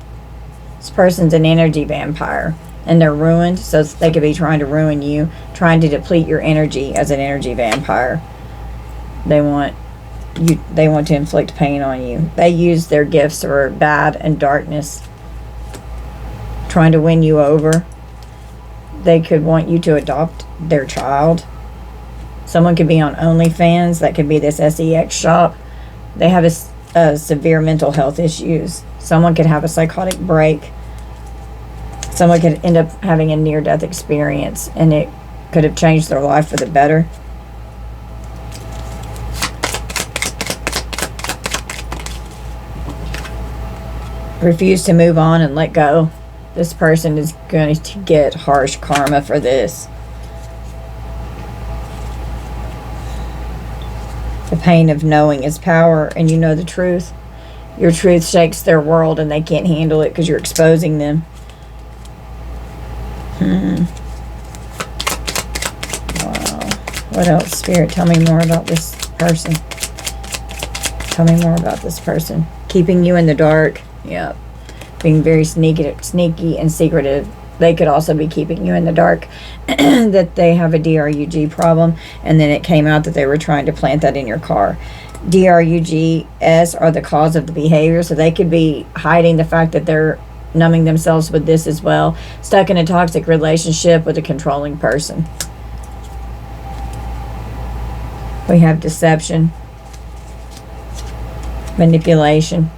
This person's an energy vampire and they're ruined, so they could be trying to ruin you, trying to deplete your energy as an energy vampire. They want to inflict pain on you. They use their gifts for bad and darkness, trying to win you over. They could want you to adopt their child. Someone could be on OnlyFans. That could be this sex shop. They have a severe mental health issues. Someone could have a psychotic break. Someone could end up having a near-death experience, and it could have changed their life for the better. Refuse to move on and let go. This person is going to get harsh karma for this. The pain of knowing is power, and you know the truth. Your truth shakes their world, and they can't handle it because you're exposing them. Wow. What else, Spirit? Tell me more about this person. Tell me more about this person. Keeping you in the dark. Yep. Being very sneaky and secretive. They could also be keeping you in the dark that they have a DRUG problem, and then it came out that they were trying to plant that in your car. DRUGs are the cause of the behavior, so they could be hiding the fact that they're numbing themselves with this as well. Stuck in a toxic relationship with a controlling person. We have deception, manipulation,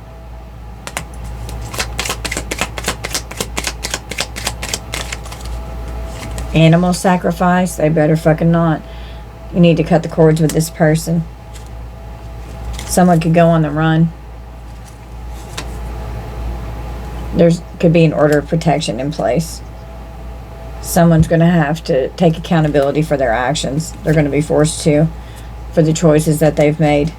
animal sacrifice. They better fucking not. You need to cut the cords with this person. Someone could go on the run. There's could be an order of protection in place. Someone's going to have to take accountability for their actions. They're going to be forced to, for the choices that they've made.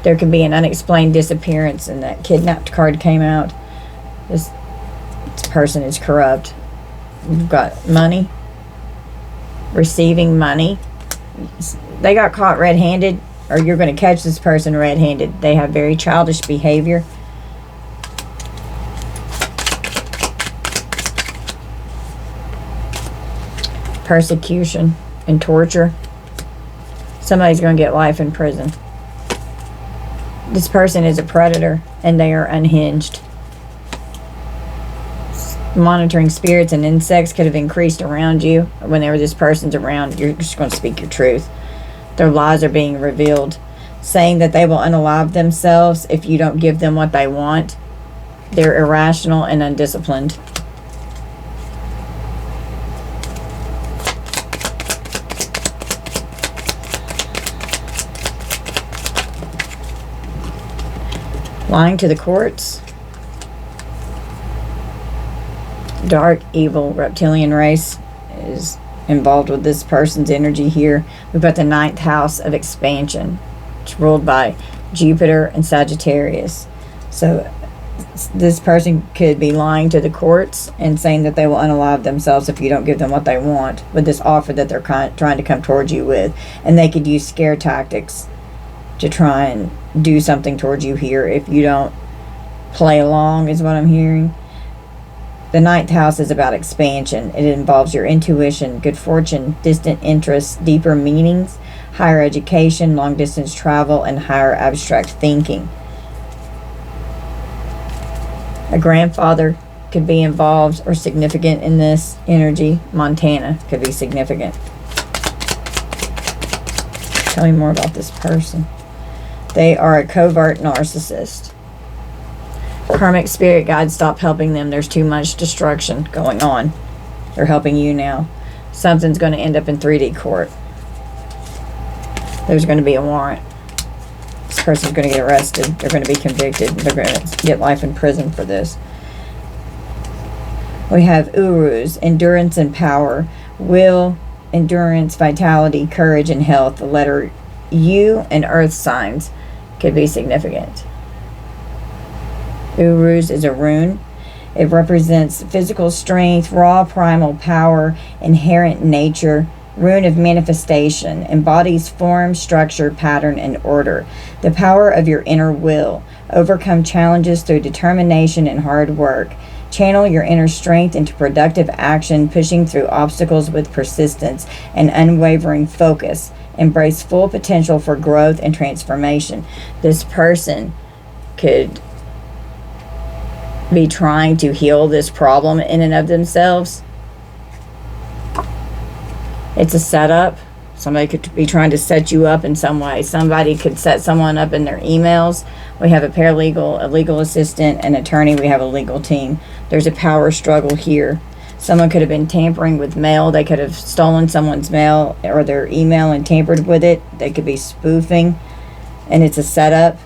There could be an unexplained disappearance, and that kidnapped card came out. This person is corrupt. You've got money, receiving money. They got caught red-handed, or you're going to catch this person red-handed. They have very childish behavior. Persecution and torture. Somebody's going to get life in prison. This person is a predator, and they are unhinged. Monitoring spirits and insects could have increased around you. Whenever this person's around, you're just going to speak your truth. Their lies are being revealed. Saying that they will unalive themselves if you don't give them what they want. They're irrational and undisciplined. Lying to the courts. Dark, evil, reptilian race is involved with this person's energy here. We've got the 9th house of expansion. It's ruled by Jupiter and Sagittarius. So this person could be lying to the courts and saying that they will unalive themselves if you don't give them what they want with this offer that they're trying to come towards you with. And they could use scare tactics to try and do something towards you here if you don't play along, is what I'm hearing. The 9th house is about expansion. It involves your intuition, good fortune, distant interests, deeper meanings, higher education, long distance travel, and higher abstract thinking. A grandfather could be involved or significant in this energy. Montana could be significant. Tell me more about this person. They are a covert narcissist. Karmic spirit guides, stop helping them. There's too much destruction going on. They're helping you now. Something's going to end up in 3D court. There's going to be a warrant. This person's going to get arrested. They're going to be convicted. They're going to get life in prison for this. We have Urus, endurance and power, will, endurance, vitality, courage, and health. The letter U and earth signs could be significant. Urus is a rune. It represents physical strength, raw primal power, inherent nature, rune of manifestation, embodies form, structure, pattern, and order. The power of your inner will. Overcome challenges through determination and hard work. Channel your inner strength into productive action, pushing through obstacles with persistence and unwavering focus. Embrace full potential for growth and transformation. This person could be trying to heal this problem in and of themselves. It's a setup. Somebody could be trying to set you up in some way. Somebody could set someone up in their emails. We have a paralegal, a legal assistant, an attorney. We have a legal team. There's a power struggle here. Someone could have been tampering with mail. They could have stolen someone's mail or their email and tampered with it. They could be spoofing. And it's a setup.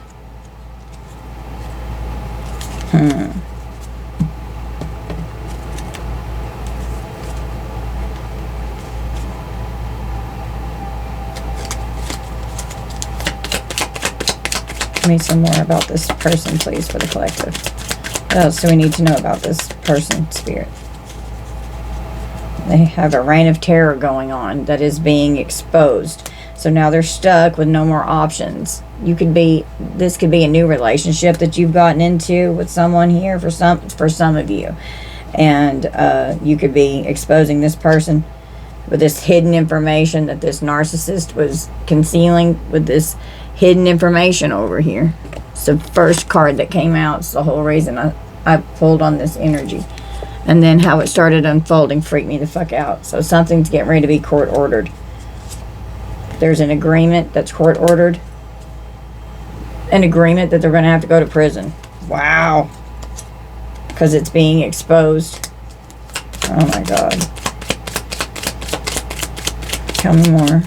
Give me some more about this person, please, for the collective. What else do we need to know about this person, Spirit? They have a reign of terror going on that is being exposed. So now they're stuck with no more options. This could be a new relationship that you've gotten into with someone here for some of you. And you could be exposing this person with this hidden information that this narcissist was concealing with this hidden information over here. It's the first card that came out. It's the whole reason I pulled on this energy. And then how it started unfolding freaked me the fuck out. So something's getting ready to be court ordered. There's an agreement that's court ordered. An agreement that they're going to have to go to prison. Wow. Because it's being exposed. Oh my God. Tell me more.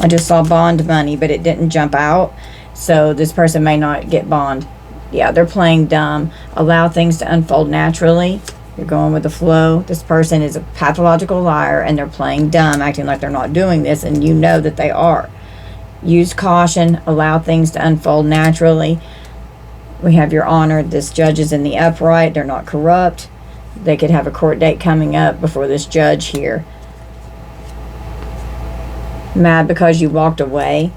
I just saw bond money, but it didn't jump out. So this person may not get bond. Yeah, they're playing dumb. Allow things to unfold naturally. You're going with the flow. This person is a pathological liar, and they're playing dumb, acting like they're not doing this, and you know that they are. Use caution. Allow things to unfold naturally. We have your honor. This judge is in the upright. They're not corrupt. They could have a court date coming up before this judge here. Mad because you walked away.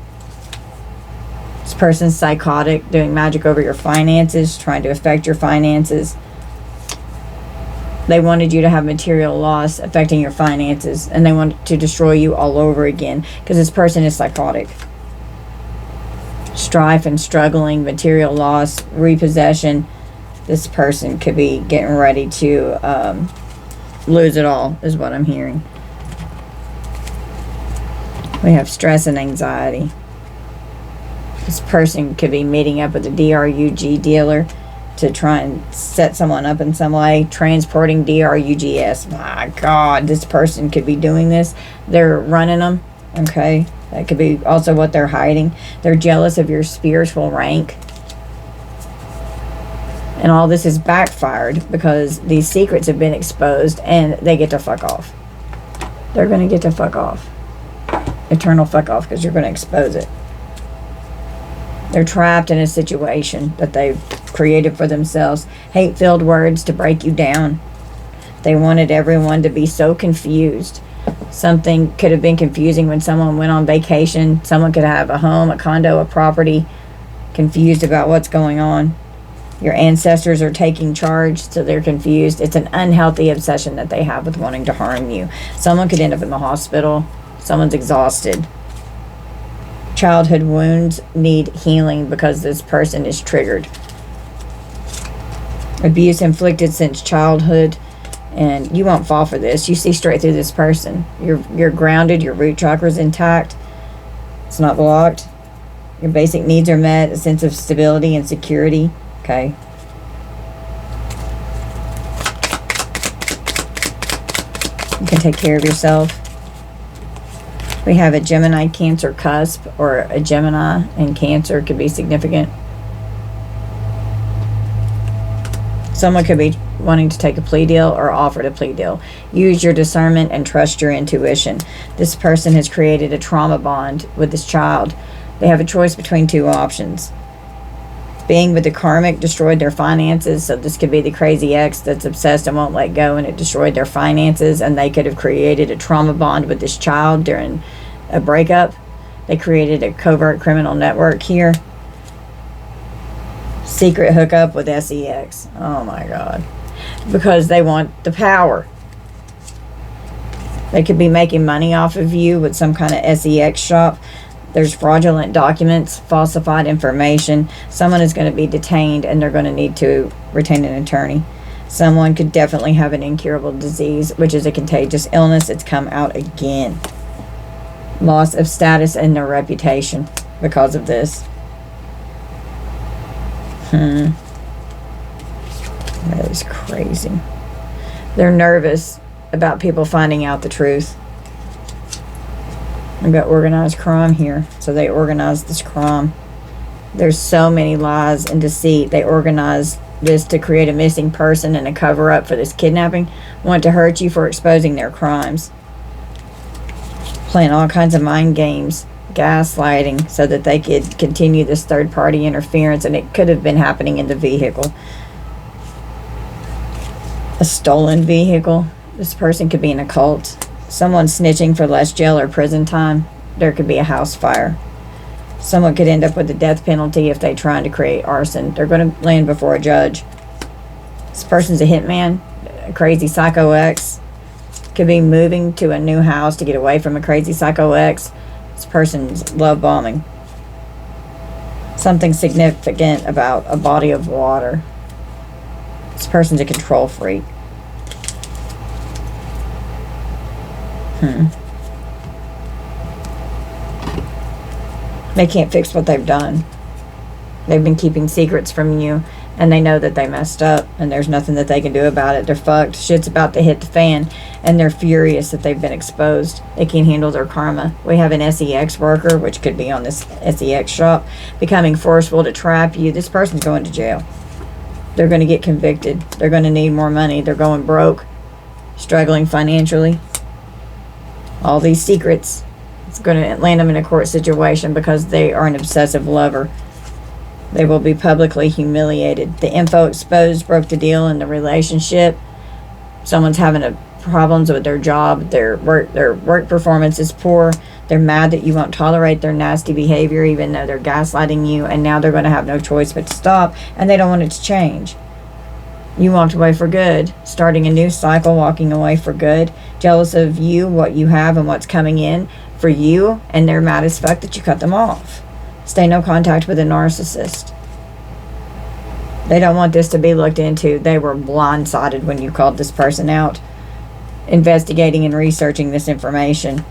This person's psychotic, doing magic over your finances, trying to affect your finances. They wanted you to have material loss affecting your finances, and they want to destroy you all over again because this person is psychotic. Strife and struggling, material loss, repossession. This person could be getting ready to lose it all, is what I'm hearing. We have stress and anxiety. This person could be meeting up with a DRUG dealer to try and set someone up in some way. Transporting DRUGS. My God, this person could be doing this. They're running them. Okay. That could be also what they're hiding. They're jealous of your spiritual rank. And all this is backfired because these secrets have been exposed and they get to fuck off. They're going to get to fuck off. Eternal fuck off because you're going to expose it. They're trapped in a situation that they've created for themselves. Hate-filled words to break you down. They wanted everyone to be so confused. Something could have been confusing when someone went on vacation. Someone could have a home, a condo, a property, confused about what's going on. Your ancestors are taking charge, so they're confused. It's an unhealthy obsession that they have with wanting to harm you. Someone could end up in the hospital. Someone's exhausted. Childhood wounds need healing because this person is triggered. Abuse inflicted since childhood, and you won't fall for this. You see straight through this person. You're grounded. Your root chakra's intact. It's not blocked. Your basic needs are met. A sense of stability and security. Okay. You can take care of yourself. We have a Gemini Cancer cusp, or a Gemini and Cancer could be significant. Someone could be wanting to take a plea deal or offered a plea deal. Use your discernment and trust your intuition. This person has created a trauma bond with this child. They have a choice between two options. Being with the karmic destroyed their finances, so this could be the crazy ex that's obsessed and won't let go, and it destroyed their finances, and they could have created a trauma bond with this child during a breakup. They created a covert criminal network here. Secret hookup with SEX. Oh my God. Because they want the power. They could be making money off of you with some kind of SEX shop. There's fraudulent documents, falsified information. Someone is going to be detained and they're going to need to retain an attorney. Someone could definitely have an incurable disease, which is a contagious illness. It's come out again. Loss of status and their reputation because of this. That is crazy. They're nervous about people finding out the truth. We've got organized crime here. So they organized this crime. There's so many lies and deceit. They organized this to create a missing person and a cover-up for this kidnapping. Want to hurt you for exposing their crimes. Playing all kinds of mind games gaslighting so that they could continue this third-party interference, and it could have been happening in the vehicle. A stolen vehicle. This person could be in a cult. Someone snitching for less jail or prison time. There could be a house fire. Someone could end up with the death penalty if they try to create arson. They're going to land before a judge. This person's a hitman, a crazy psycho ex. Could be moving to a new house to get away from a crazy psycho ex. This person's love bombing. Something significant about a body of water. This person's a control freak. They can't fix what they've done. They've been keeping secrets from you, and they know that they messed up, and there's nothing that they can do about it. They're fucked. Shit's about to hit the fan, and they're furious that they've been exposed. They can't handle their karma. We have an SEX worker, which could be on this SEX shop, becoming forceful to trap you. This person's going to jail. They're going to get convicted. They're going to need more money. They're going broke, struggling financially. All these secrets. It's going to land them in a court situation because they are an obsessive lover. They will be publicly humiliated. The info exposed broke the deal in the relationship. Someone's having problems with their job. Their work performance is poor. They're mad that you won't tolerate their nasty behavior even though they're gaslighting you, and now they're going to have no choice but to stop, and they don't want it to change. You walked away for good, starting a new cycle, walking away for good, jealous of you, what you have, and what's coming in for you, and they're mad as fuck that you cut them off. Stay no contact with a narcissist. They don't want this to be looked into. They were blindsided when you called this person out, investigating and researching this information.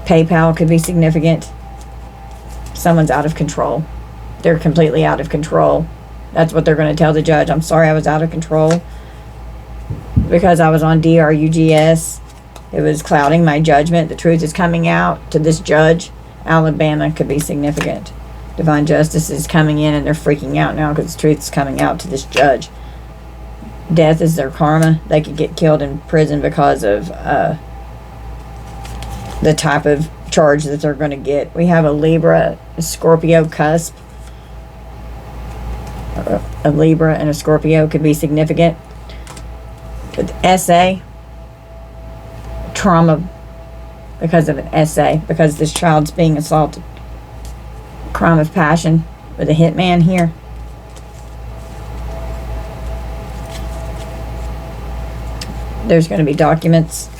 PayPal could be significant. Someone's out of control. They're completely out of control. That's what they're going to tell the judge. I'm sorry I was out of control because I was on DRUGS. It was clouding my judgment. The truth is coming out to this judge. Alabama could be significant. Divine justice is coming in, and they're freaking out now because the truth is coming out to this judge. Death is their karma. They could get killed in prison because of the type of charge that they're going to get. We have a Libra, a Scorpio cusp. A Libra and a Scorpio could be significant. With SA, trauma because of an SA, because this child's being assaulted. Crime of passion with a hitman here. There's going to be documents.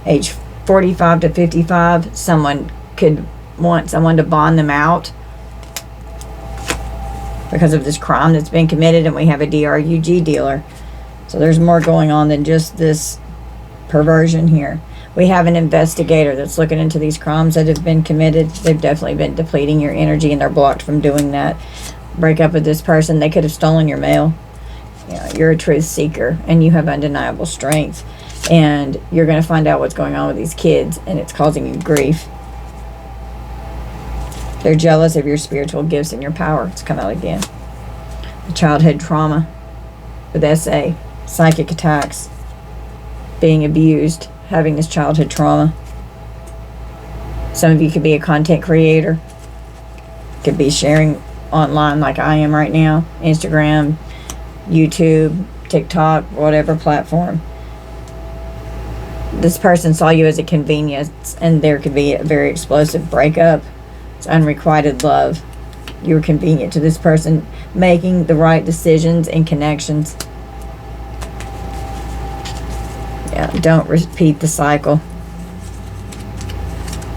Age 45 to 55, someone could want someone to bond them out because of this crime that's been committed, and we have a DRUG dealer. So there's more going on than just this perversion here. We have an investigator that's looking into these crimes that have been committed. They've definitely been depleting your energy, and they're blocked from doing that. Break up with this person. They could have stolen your mail. Yeah, you're a truth seeker, and you have undeniable strength, and you're going to find out what's going on with these kids, and it's causing you grief. They're jealous of your spiritual gifts and your power. It's come out again. The childhood trauma with SA, psychic attacks, being abused, having this childhood trauma. Some of you could be a content creator. Could be sharing online like I am right now. Instagram, YouTube, TikTok, whatever platform. This person saw you as a convenience, and there could be a very explosive breakup. It's unrequited love. You were convenient to this person, making the right decisions and connections. Yeah, don't repeat the cycle.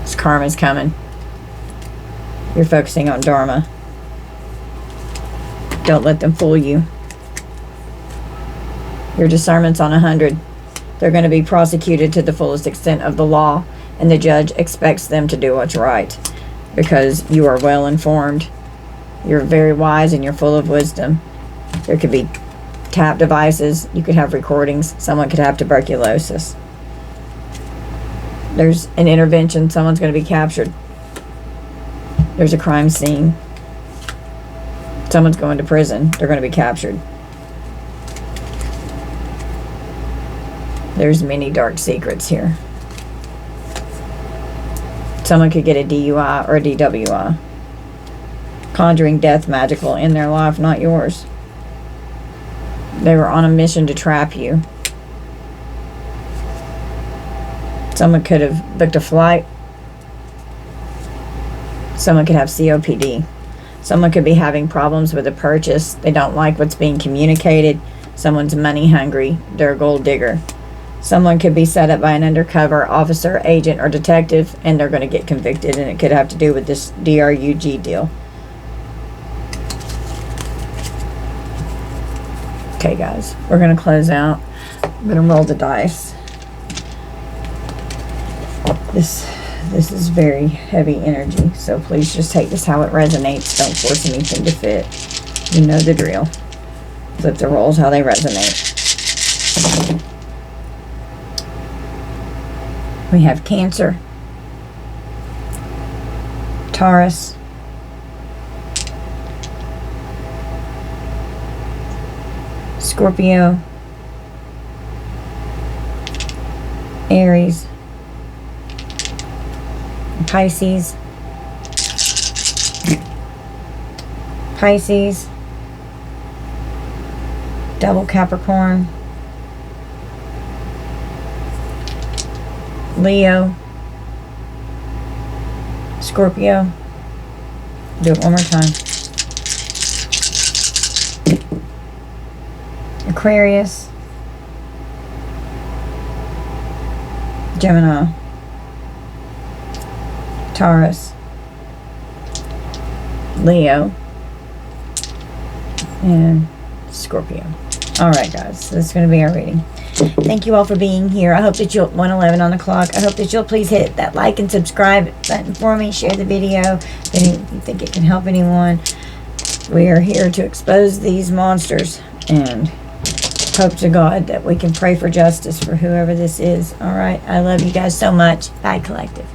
This karma's coming. You're focusing on dharma. Don't let them fool you. Your discernment's on 100. They're going to be prosecuted to the fullest extent of the law, and the judge expects them to do what's right because you are well informed. You're very wise, and you're full of wisdom. There could be tap devices. You could have recordings. Someone could have tuberculosis. There's an intervention. Someone's going to be captured. There's a crime scene. Someone's going to prison. They're going to be captured. There's many dark secrets here. Someone could get a DUI or a DWI. Conjuring death magical in their life, not yours. They were on a mission to trap you. Someone could have booked a flight. Someone could have COPD. Someone could be having problems with a purchase. They don't like what's being communicated. Someone's money hungry. They're a gold digger. Someone could be set up by an undercover officer, agent, or detective, and they're going to get convicted, and it could have to do with this DRUG deal. Okay, guys, we're going to close out. I'm going to roll the dice. This is very heavy energy, so please just take this how it resonates. Don't force anything to fit. You know the drill. Flip the rolls how they resonate. We have Cancer, Taurus, Scorpio, Aries, Pisces, double Capricorn, Leo, Scorpio. Do it one more time. Aquarius, Gemini, Taurus, Leo, and Scorpio. Alright, guys, so that's going to be our reading. Thank you all for being here. I hope that you'll 1:11 on the clock. I hope that you'll please hit that like and subscribe button for me. Share the video if you think it can help anyone. We are here to expose these monsters and hope to God that we can pray for justice for whoever this is. Alright, I love you guys so much. Bye, Collective.